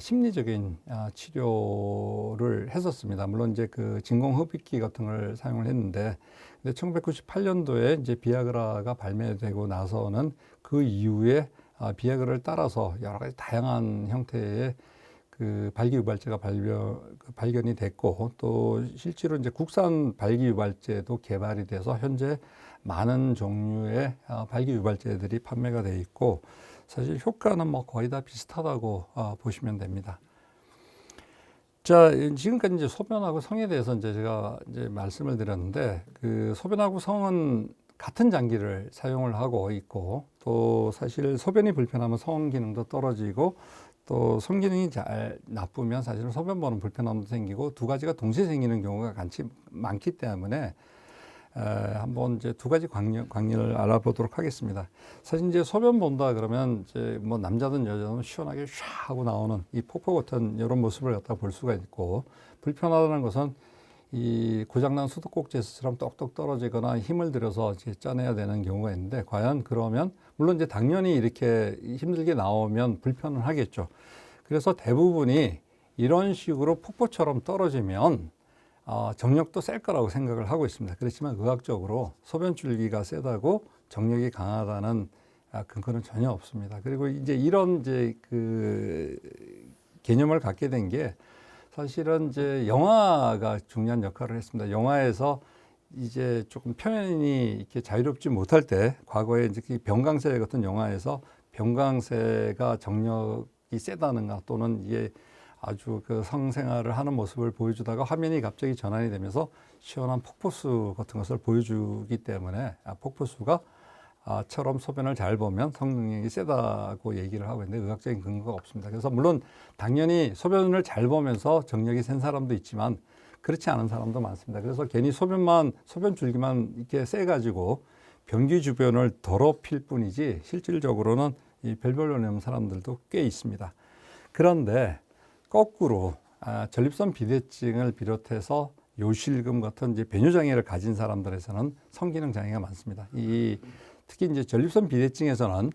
심리적인 치료를 했었습니다. 물론 이제 진공흡입기 같은 걸 사용을 했는데, 근데 1998년도에 이제 비아그라가 발매되고 나서는 그 이후에 비아그라를 따라서 여러 가지 다양한 형태의 발기유발제가 발견이 됐고, 또 실제로 이제 국산 발기유발제도 개발이 돼서 현재 많은 종류의 발기유발제들이 판매가 돼 있고, 사실 효과는 뭐 거의 다 비슷하다고 보시면 됩니다. 자, 지금까지 이제 소변하고 성에 대해서 이제 제가 이제 말씀을 드렸는데, 소변하고 성은 같은 장기를 사용을 하고 있고, 또 사실 소변이 불편하면 성 기능도 떨어지고, 또 성 기능이 잘 나쁘면 사실은 소변 보는 불편함도 생기고 두 가지가 동시에 생기는 경우가 많기 때문에 한번 이제 두 가지 광리를 알아보도록 하겠습니다. 사실 이제 소변 본다 그러면 이제 뭐 남자든 여자든 시원하게 샤 하고 나오는 이 폭포 같은 이런 모습을 갖다 볼 수가 있고, 불편하다는 것은 이 고장난 수도꼭지처럼 똑똑 떨어지거나 힘을 들여서 이제 짜내야 되는 경우가 있는데, 과연 그러면 물론 이제 당연히 이렇게 힘들게 나오면 불편은 하겠죠. 그래서 대부분이 이런 식으로 폭포처럼 떨어지면 정력도 셀 거라고 생각을 하고 있습니다. 그렇지만 의학적으로 소변 줄기가 세다고 정력이 강하다는 근거는 전혀 없습니다. 그리고 이제 이런 이제 그 개념을 갖게 된 게 사실은 이제 영화가 중요한 역할을 했습니다. 영화에서 이제 조금 표현이 이렇게 자유롭지 못할 때, 과거에 이제 병강세 같은 영화에서 병강세가 정력이 세다는가, 또는 이게 아주 그 성생활을 하는 모습을 보여주다가 화면이 갑자기 전환이 되면서 시원한 폭포수 같은 것을 보여주기 때문에 폭포수가 처럼 소변을 잘 보면 성능력이 세다고 얘기를 하고 있는데, 의학적인 근거가 없습니다. 그래서 물론 당연히 소변을 잘 보면서 정력이 센 사람도 있지만 그렇지 않은 사람도 많습니다. 그래서 괜히 소변 줄기만 이렇게 세가지고 변기 주변을 더럽힐 뿐이지 실질적으로는 이 별별로 없는 사람들도 꽤 있습니다. 그런데 거꾸로 전립선 비대증을 비롯해서 요실금 같은 이제 배뇨 장애를 가진 사람들에서는 성기능 장애가 많습니다. 특히 이제 전립선 비대증에서는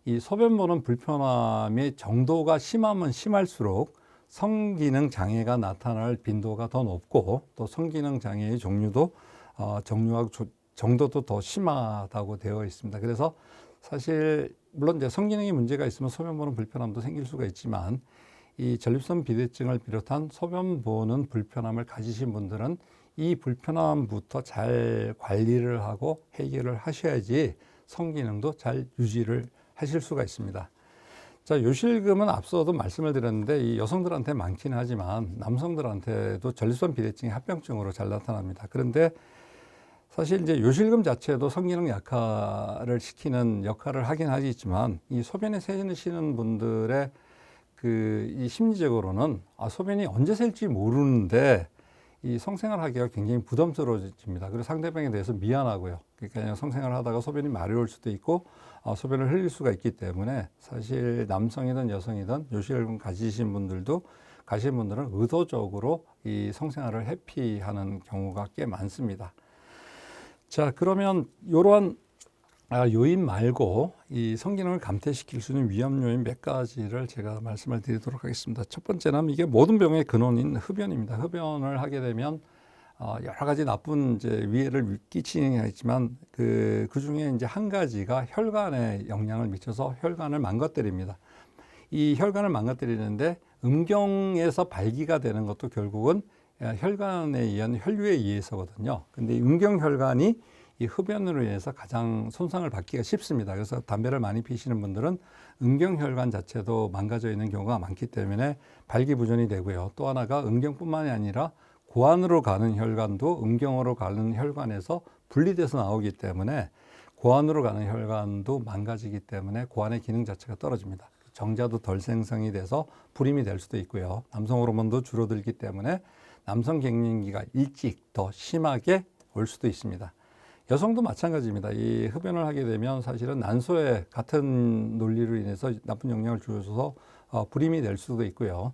이 소변 보는 불편함의 정도가 심하면 심할수록 성기능 장애가 나타날 빈도가 더 높고, 또 성기능 장애의 종류도 종류하고 정도도 더 심하다고 되어 있습니다. 그래서 사실 물론 이제 성기능에 문제가 있으면 소변 보는 불편함도 생길 수가 있지만, 이 전립선 비대증을 비롯한 소변 보는 불편함을 가지신 분들은 이 불편함부터 잘 관리를 하고 해결을 하셔야지 성기능도 잘 유지를 하실 수가 있습니다. 자, 요실금은 앞서도 말씀을 드렸는데 이 여성들한테 많기는 하지만 남성들한테도 전립선 비대증이 합병증으로 잘 나타납니다. 그런데 사실 이제 요실금 자체도 성기능 약화를 시키는 역할을 하긴 하겠지만, 이 소변에 새시는 분들의 이 심리적으로는 소변이 언제 셀지 모르는데 이 성생활 하기가 굉장히 부담스러워집니다. 그리고 상대방에 대해서 미안하고요. 그러니까 그냥 성생활 하다가 소변이 마려울 수도 있고 소변을 흘릴 수가 있기 때문에, 사실 남성이든 여성이든 요실금 가지신 분들은 의도적으로 이 성생활을 회피하는 경우가 꽤 많습니다. 자, 그러면 이러한 요인 말고 이 성기능을 감퇴시킬 수 있는 위험 요인 몇 가지를 제가 말씀을 드리도록 하겠습니다. 첫 번째는 이게 모든 병의 근원인 흡연입니다. 흡연을 하게 되면 여러 가지 나쁜 이제 위해를 끼치는 게 있지만 그 중에 이제 한 가지가 혈관에 영향을 미쳐서 혈관을 망가뜨립니다. 이 혈관을 망가뜨리는데 음경에서 발기가 되는 것도 결국은 혈관에 의한 혈류에 의해서거든요. 근데 음경혈관이 이 흡연으로 인해서 가장 손상을 받기가 쉽습니다. 그래서 담배를 많이 피시는 분들은 음경혈관 자체도 망가져 있는 경우가 많기 때문에 발기부전이 되고요. 또 하나가 음경뿐만이 아니라 고안으로 가는 혈관도 음경으로 가는 혈관에서 분리돼서 나오기 때문에 고안으로 가는 혈관도 망가지기 때문에 고안의 기능 자체가 떨어집니다. 정자도 덜 생성이 돼서 불임이 될 수도 있고요. 남성 호르몬도 줄어들기 때문에 남성 갱년기가 일찍 더 심하게 올 수도 있습니다. 여성도 마찬가지입니다. 이 흡연을 하게 되면 사실은 난소에 같은 논리로 인해서 나쁜 영향을 주어서 불임이 될 수도 있고요.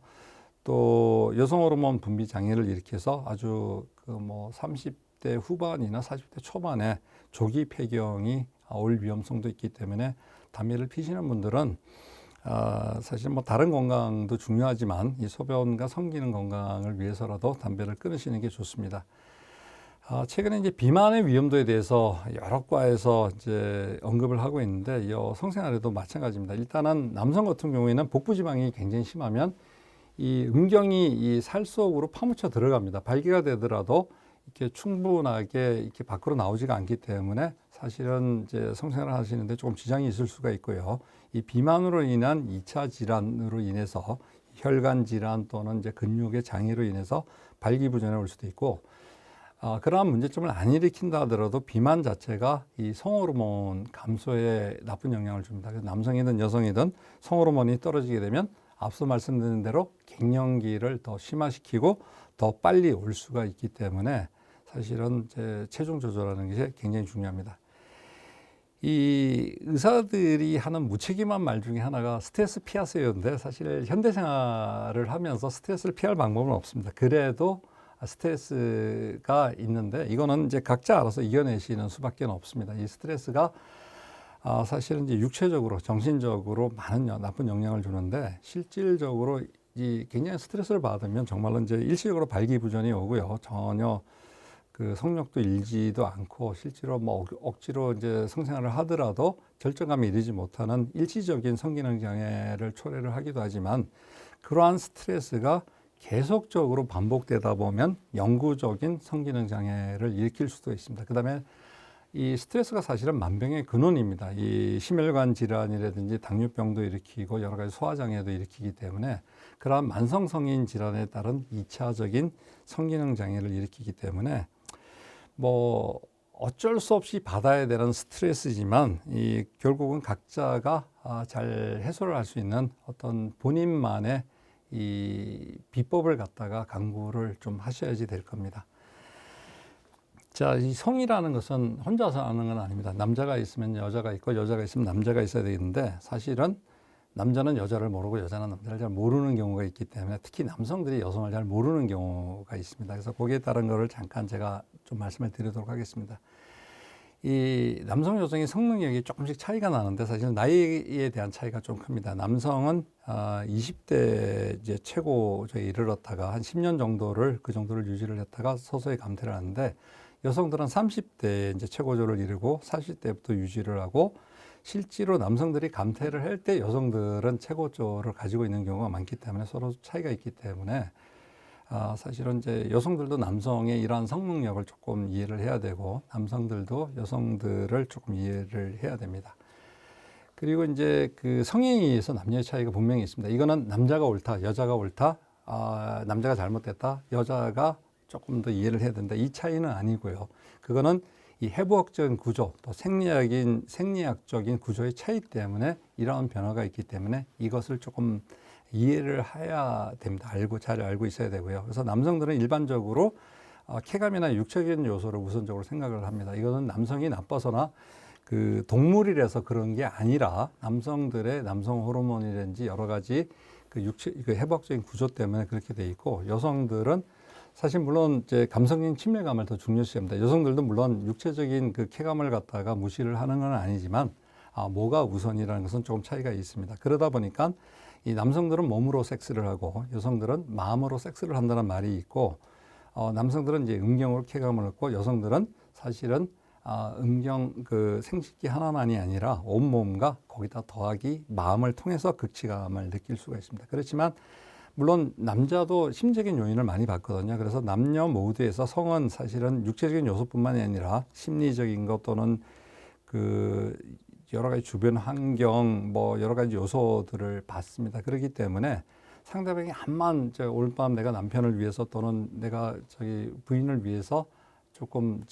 또 여성 호르몬 분비 장애를 일으켜서 아주 30대 후반이나 40대 초반에 조기 폐경이 올 위험성도 있기 때문에 담배를 피시는 분들은 사실 다른 건강도 중요하지만 이 소변과 성기능 건강을 위해서라도 담배를 끊으시는 게 좋습니다. 최근에 이제 비만의 위험도에 대해서 여러 과에서 이제 언급을 하고 있는데, 이 성생활에도 마찬가지입니다. 일단은 남성 같은 경우에는 복부 지방이 굉장히 심하면 이 음경이 이 살 속으로 파묻혀 들어갑니다. 발기가 되더라도 이렇게 충분하게 이렇게 밖으로 나오지가 않기 때문에 사실은 이제 성생활을 하시는데 조금 지장이 있을 수가 있고요. 이 비만으로 인한 2차 질환으로 인해서 혈관 질환 또는 이제 근육의 장애로 인해서 발기부전에 올 수도 있고, 그러한 문제점을 안 일으킨다 하더라도 비만 자체가 이 성호르몬 감소에 나쁜 영향을 줍니다. 그래서 남성이든 여성이든 성호르몬이 떨어지게 되면 앞서 말씀드린 대로 갱년기를 더 심화시키고 더 빨리 올 수가 있기 때문에 사실은 이제 체중 조절하는 게 굉장히 중요합니다. 이 의사들이 하는 무책임한 말 중에 하나가 스트레스 피하세요인데 사실 현대 생활을 하면서 스트레스를 피할 방법은 없습니다. 그래도 스트레스가 있는데 이거는 이제 각자 알아서 이겨내시는 수밖에 없습니다. 이 스트레스가 사실은 이제 육체적으로, 정신적으로 많은 나쁜 영향을 주는데 실질적으로 이 굉장히 스트레스를 받으면 정말로 이제 일시적으로 발기부전이 오고요. 전혀 그 성욕도 일지도 않고 실제로 뭐 억지로 이제 성생활을 하더라도 결정감에 이르지 못하는 일시적인 성기능 장애를 초래를 하기도 하지만 그러한 스트레스가 계속적으로 반복되다 보면 영구적인 성기능 장애를 일으킬 수도 있습니다. 그다음에 이 스트레스가 사실은 만병의 근원입니다. 이 심혈관 질환이라든지 당뇨병도 일으키고 여러 가지 소화장애도 일으키기 때문에 그러한 만성 성인 질환에 따른 2차적인 성기능 장애를 일으키기 때문에 뭐 어쩔 수 없이 받아야 되는 스트레스지만 이 결국은 각자가 잘 해소를 할 수 있는 어떤 본인만의 이 비법을 갖다가 강구를 좀 하셔야지 될 겁니다. 자, 이 성이라는 것은 혼자서 하는 건 아닙니다. 남자가 있으면 여자가 있고 여자가 있으면 남자가 있어야 되는데 사실은 남자는 여자를 모르고 여자는 남자를 잘 모르는 경우가 있기 때문에 특히 남성들이 여성을 잘 모르는 경우가 있습니다. 그래서 거기에 따른 거를 잠깐 제가 좀 말씀을 드리도록 하겠습니다. 이 남성 여성의 성능력이 조금씩 차이가 나는데 사실 나이에 대한 차이가 좀 큽니다. 남성은 20대 이제 최고조에 이르렀다가 한 10년 정도를 그 정도를 유지를 했다가 서서히 감퇴를 하는데 여성들은 30대 이제 최고조를 이루고 40대부터 유지를 하고 실제로 남성들이 감퇴를 할 때 여성들은 최고조를 가지고 있는 경우가 많기 때문에 서로 차이가 있기 때문에 사실은 이제 여성들도 남성의 이러한 성능력을 조금 이해를 해야 되고 남성들도 여성들을 조금 이해를 해야 됩니다. 그리고 이제 그 성향에 의해서 남녀의 차이가 분명히 있습니다. 이거는 남자가 옳다, 여자가 옳다, 남자가 잘못됐다, 여자가 조금 더 이해를 해야 된다. 이 차이는 아니고요. 그거는 이 해부학적인 구조, 또 생리학적인 구조의 차이 때문에 이러한 변화가 있기 때문에 이것을 조금 이해를 해야 됩니다. 잘 알고 있어야 되고요. 그래서 남성들은 일반적으로 쾌감이나 육체적인 요소를 우선적으로 생각을 합니다. 이거는 남성이 나빠서나 그 동물이라서 그런 게 아니라 남성들의 남성 호르몬이라든지 여러 가지 그 해부학적인 구조 때문에 그렇게 돼 있고 여성들은 사실 물론 이제 감성적인 친밀감을 더 중요시합니다. 여성들도 물론 육체적인 그 쾌감을 갖다가 무시를 하는 건 아니지만 뭐가 우선이라는 것은 조금 차이가 있습니다. 그러다 보니까 이 남성들은 몸으로 섹스를 하고 여성들은 마음으로 섹스를 한다는 말이 있고 남성들은 이제 음경으로 쾌감을 얻고 여성들은 사실은 음경 그 생식기 하나만이 아니라 온몸과 거기다 더하기 마음을 통해서 극치감을 느낄 수가 있습니다. 그렇지만 물론 남자도 심적인 요인을 많이 받거든요. 그래서 남녀 모두에서 성은 사실은 육체적인 요소뿐만이 아니라 심리적인 것 또는 그 여러 가지 주변 환경 뭐 여러 가지 요소들을 받습니다. 그렇기 때문에 상대방이 암만 오늘밤 내가 남편을 위해서 또는 내가 부인을 위해서 조금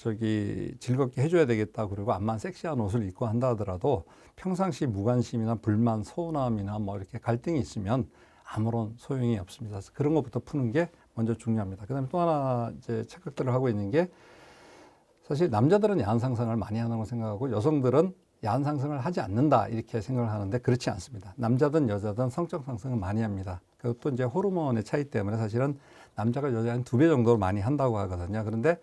즐겁게 해줘야 되겠다 그리고 암만 섹시한 옷을 입고 한다 하더라도 평상시 무관심이나 불만, 서운함이나 뭐 이렇게 갈등이 있으면 아무런 소용이 없습니다. 그래서 그런 것부터 푸는 게 먼저 중요합니다. 그다음에 또 하나 이제 착각들을 하고 있는 게 사실 남자들은 야한 상상을 많이 한다고 생각하고 여성들은 야한 상상을 하지 않는다 이렇게 생각을 하는데 그렇지 않습니다. 남자든 여자든 성적 상상을 많이 합니다. 그것도 이제 호르몬의 차이 때문에 사실은 남자가 여자 한 2배 정도 많이 한다고 하거든요. 그런데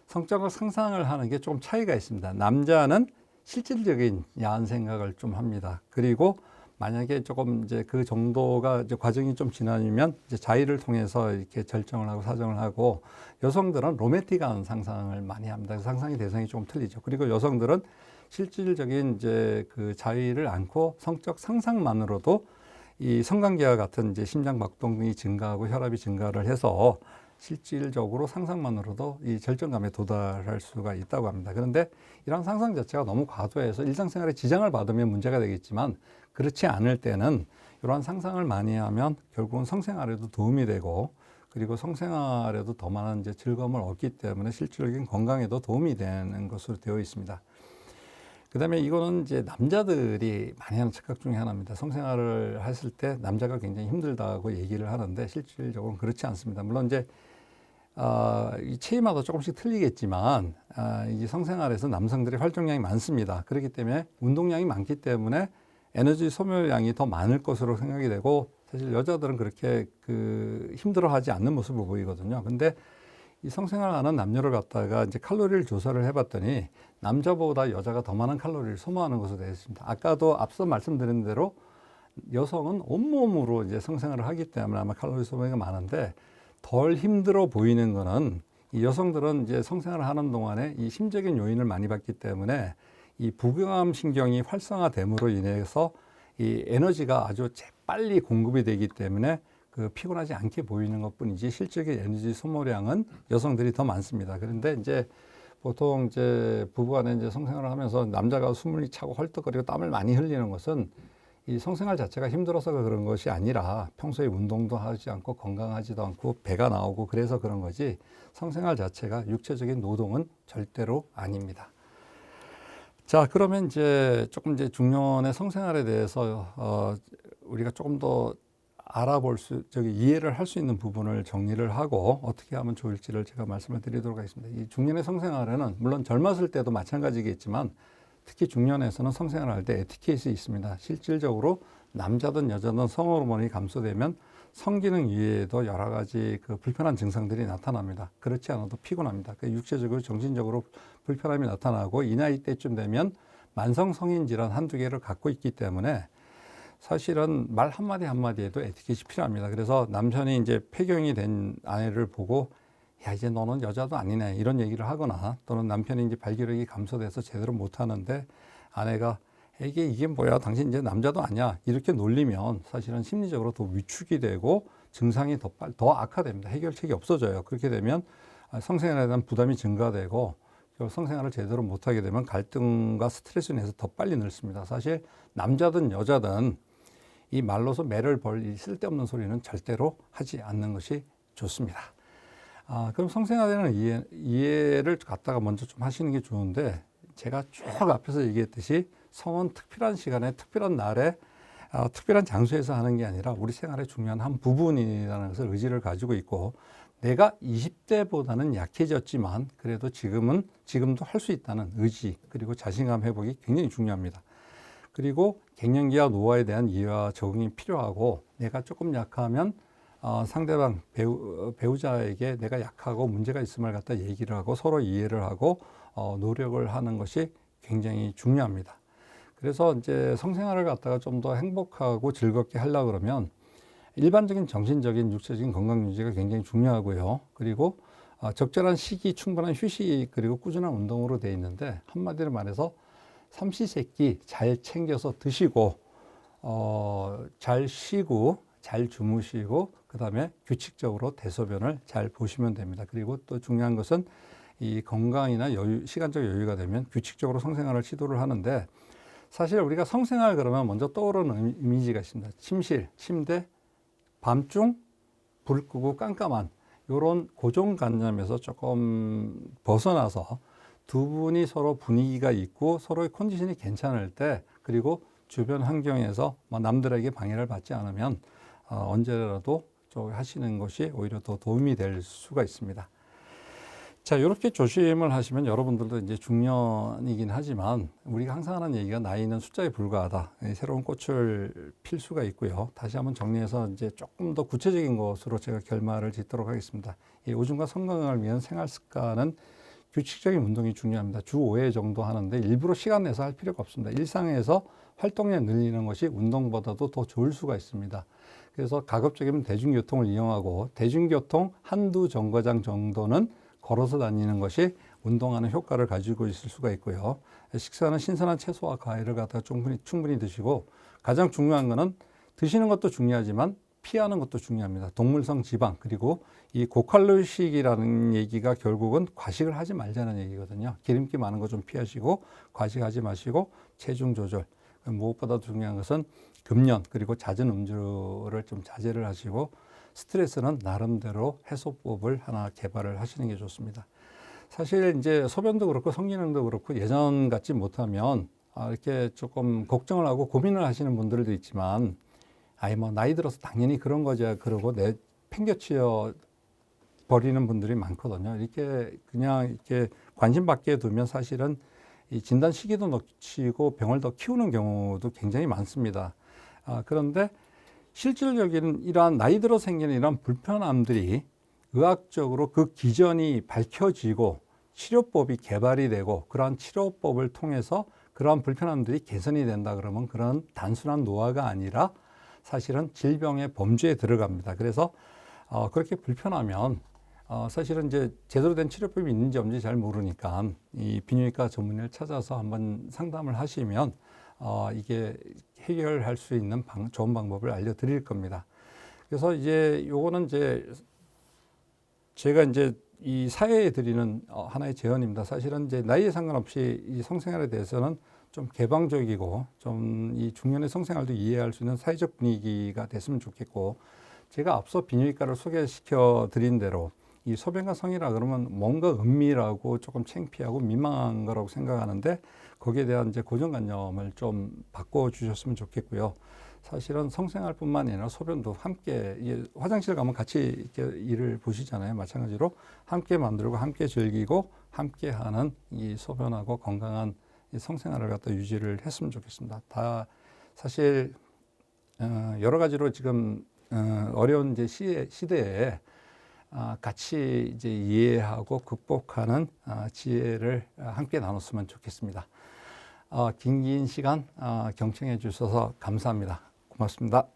성적 상상을 하는 게 조금 차이가 있습니다. 남자는 실질적인 야한 생각을 좀 합니다. 그리고 만약에 조금 이제 그 정도가 이제 과정이 좀 지나면 이제 자의를 통해서 이렇게 결정을 하고 사정을 하고 여성들은 로맨틱한 상상을 많이 합니다. 상상의 대상이 좀 틀리죠. 그리고 여성들은 실질적인 이제 그 자의를 않고 성적 상상만으로도 이 성관계와 같은 이제 심장 박동이 증가하고 혈압이 증가를 해서 실질적으로 상상만으로도 이 절정감에 도달할 수가 있다고 합니다. 그런데 이런 상상 자체가 너무 과도해서 일상생활에 지장을 받으면 문제가 되겠지만 그렇지 않을 때는 이러한 상상을 많이 하면 결국은 성생활에도 도움이 되고 그리고 성생활에도 더 많은 이제 즐거움을 얻기 때문에 실질적인 건강에도 도움이 되는 것으로 되어 있습니다. 그다음에 이거는 이제 남자들이 많이 하는 착각 중에 하나입니다. 성생활을 했을 때 남자가 굉장히 힘들다고 얘기를 하는데 실질적으로는 그렇지 않습니다. 물론 이제 이 체위마다 조금씩 틀리겠지만 이 성생활에서 남성들의 활동량이 많습니다. 그렇기 때문에 운동량이 많기 때문에 에너지 소모량이 더 많을 것으로 생각이 되고 사실 여자들은 그렇게 힘들어하지 않는 모습을 보이거든요. 근데 이 성생활하는 남녀를 갖다가 이제 칼로리를 조사를 해봤더니 남자보다 여자가 더 많은 칼로리를 소모하는 것으로 되어 있습니다. 아까도 앞서 말씀드린 대로 여성은 온몸으로 이제 성생활을 하기 때문에 아마 칼로리 소모가 많은데 덜 힘들어 보이는 거는 이 여성들은 이제 성생활을 하는 동안에 이 심적인 요인을 많이 받기 때문에 이 부경감 신경이 활성화됨으로 인해서 이 에너지가 아주 재빨리 공급이 되기 때문에 피곤하지 않게 보이는 것 뿐이지 실질적인 에너지 소모량은 여성들이 더 많습니다. 그런데 이제 보통 이제 부부간에 이제 성생활을 하면서 남자가 숨을 차고 헐떡거리고 땀을 많이 흘리는 것은 이 성생활 자체가 힘들어서 그런 것이 아니라 평소에 운동도 하지 않고 건강하지도 않고 배가 나오고 그래서 그런 거지 성생활 자체가 육체적인 노동은 절대로 아닙니다. 자, 그러면 이제 조금 이제 중년의 성생활에 대해서 우리가 조금 더 이해를 할 수 있는 부분을 정리를 하고 어떻게 하면 좋을지를 제가 말씀을 드리도록 하겠습니다. 이 중년의 성생활에는 물론 젊었을 때도 마찬가지겠지만 특히 중년에서는 성생활을 할 때 에티켓이 있습니다. 실질적으로 남자든 여자든 성호르몬이 감소되면 성기능 이외에도 여러 가지 불편한 증상들이 나타납니다. 그렇지 않아도 피곤합니다. 육체적으로 정신적으로 불편함이 나타나고 이 나이 때쯤 되면 만성 성인 질환 한두 개를 갖고 있기 때문에 사실은 말 한마디 한마디에도 에티켓이 필요합니다. 그래서 남편이 이제 폐경이 된 아내를 보고 야, 이제 너는 여자도 아니네 이런 얘기를 하거나 또는 남편이 이제 발기력이 감소돼서 제대로 못하는데 아내가 이게 뭐야 당신 이제 남자도 아니야 이렇게 놀리면 사실은 심리적으로 더 위축이 되고 증상이 더 악화됩니다. 해결책이 없어져요. 그렇게 되면 성생활에 대한 부담이 증가되고 성생활을 제대로 못하게 되면 갈등과 스트레스 내서 더 빨리 늙습니다. 사실 남자든 여자든 이 말로서 매를 벌 쓸데없는 소리는 절대로 하지 않는 것이 좋습니다. 그럼 성생활에 대한 이해를 갖다가 먼저 좀 하시는 게 좋은데 제가 쭉 앞에서 얘기했듯이 성은 특별한 시간에 특별한 날에 특별한 장소에서 하는 게 아니라 우리 생활의 중요한 한 부분이라는 것을 의지를 가지고 있고 내가 20대보다는 약해졌지만 그래도 지금도 할 수 있다는 의지 그리고 자신감 회복이 굉장히 중요합니다. 그리고 갱년기와 노화에 대한 이해와 적응이 필요하고 내가 조금 약하면 상대방 배우자에게 내가 약하고 문제가 있음을 갖다 얘기를 하고 서로 이해를 하고 노력을 하는 것이 굉장히 중요합니다. 그래서 이제 성생활을 갖다가 좀 더 행복하고 즐겁게 하려고 그러면 일반적인 정신적인 육체적인 건강 유지가 굉장히 중요하고요. 그리고 적절한 식이 충분한 휴식 그리고 꾸준한 운동으로 되어 있는데 한마디로 말해서 삼시세끼 잘 챙겨서 드시고 잘 쉬고 잘 주무시고 그다음에 규칙적으로 대소변을 잘 보시면 됩니다. 그리고 또 중요한 것은 이 건강이나 시간적 여유가 되면 규칙적으로 성생활을 시도를 하는데 사실 우리가 성생활 그러면 먼저 떠오르는 이미지가 있습니다. 침실, 침대, 밤중 불 끄고 깜깜한 이런 고정관념에서 조금 벗어나서 두 분이 서로 분위기가 있고 서로의 컨디션이 괜찮을 때 그리고 주변 환경에서 남들에게 방해를 받지 않으면 언제라도 하시는 것이 오히려 더 도움이 될 수가 있습니다. 자, 이렇게 조심을 하시면 여러분들도 이제 중년이긴 하지만 우리가 항상 하는 얘기가 나이는 숫자에 불과하다. 새로운 꽃을 필 수가 있고요. 다시 한번 정리해서 이제 조금 더 구체적인 것으로 제가 결말을 짓도록 하겠습니다. 이 오줌과 성건강을 위한 생활 습관은 규칙적인 운동이 중요합니다. 주 5회 정도 하는데 일부러 시간 내서 할 필요가 없습니다. 일상에서 활동량 늘리는 것이 운동보다도 더 좋을 수가 있습니다. 그래서 가급적이면 대중교통을 이용하고 대중교통 한두 정거장 정도는 걸어서 다니는 것이 운동하는 효과를 가지고 있을 수가 있고요. 식사는 신선한 채소와 과일을 갖다가 충분히 드시고 가장 중요한 것은 드시는 것도 중요하지만 피하는 것도 중요합니다. 동물성 지방 그리고 이 고칼로리식이라는 얘기가 결국은 과식을 하지 말자는 얘기거든요. 기름기 많은 거 좀 피하시고 과식하지 마시고 체중 조절 무엇보다 중요한 것은 금연 그리고 잦은 음주를 좀 자제를 하시고 스트레스는 나름대로 해소법을 하나 개발을 하시는 게 좋습니다. 사실 이제 소변도 그렇고 성기능도 그렇고 예전 같지 못하면 이렇게 조금 걱정을 하고 고민을 하시는 분들도 있지만 나이 들어서 당연히 그런 거죠. 그러고 팽겨치어 버리는 분들이 많거든요. 이렇게 그냥 이렇게 관심 밖에 두면 사실은 이 진단 시기도 놓치고 병을 더 키우는 경우도 굉장히 많습니다. 그런데 실질적인 이러한 나이 들어 생기는 이러한 불편함들이 의학적으로 그 기전이 밝혀지고 치료법이 개발이 되고 그러한 치료법을 통해서 그러한 불편함들이 개선이 된다 그러면 그런 단순한 노화가 아니라 사실은 질병의 범주에 들어갑니다. 그래서 그렇게 불편하면 사실은 이제 제대로 된 치료법이 있는지 없는지 잘 모르니까 이 비뇨기과 전문의를 찾아서 한번 상담을 하시면 이게 해결할 수 있는 좋은 방법을 알려드릴 겁니다. 그래서 이제 요거는 이제 제가 이제 이 사회에 드리는 하나의 제언입니다. 사실은 이제 나이에 상관없이 이 성생활에 대해서는 좀 개방적이고 좀 이 중년의 성생활도 이해할 수 있는 사회적 분위기가 됐으면 좋겠고, 제가 앞서 비뇨기과를 소개시켜 드린 대로 이 소변과 성이라 그러면 뭔가 은밀하고 조금 창피하고 민망한 거라고 생각하는데 거기에 대한 이제 고정관념을 좀 바꿔 주셨으면 좋겠고요. 사실은 성생활뿐만 아니라 소변도 함께, 화장실 가면 같이 이렇게 일을 보시잖아요. 마찬가지로 함께 만들고 함께 즐기고 함께 하는 이 소변하고 건강한 이 성생활을 갖다 유지를 했으면 좋겠습니다. 다 사실 여러 가지로 지금 어려운 이제 시대에 같이 이제 이해하고 극복하는 지혜를 함께 나눴으면 좋겠습니다. 긴 시간 경청해 주셔서 감사합니다. 고맙습니다.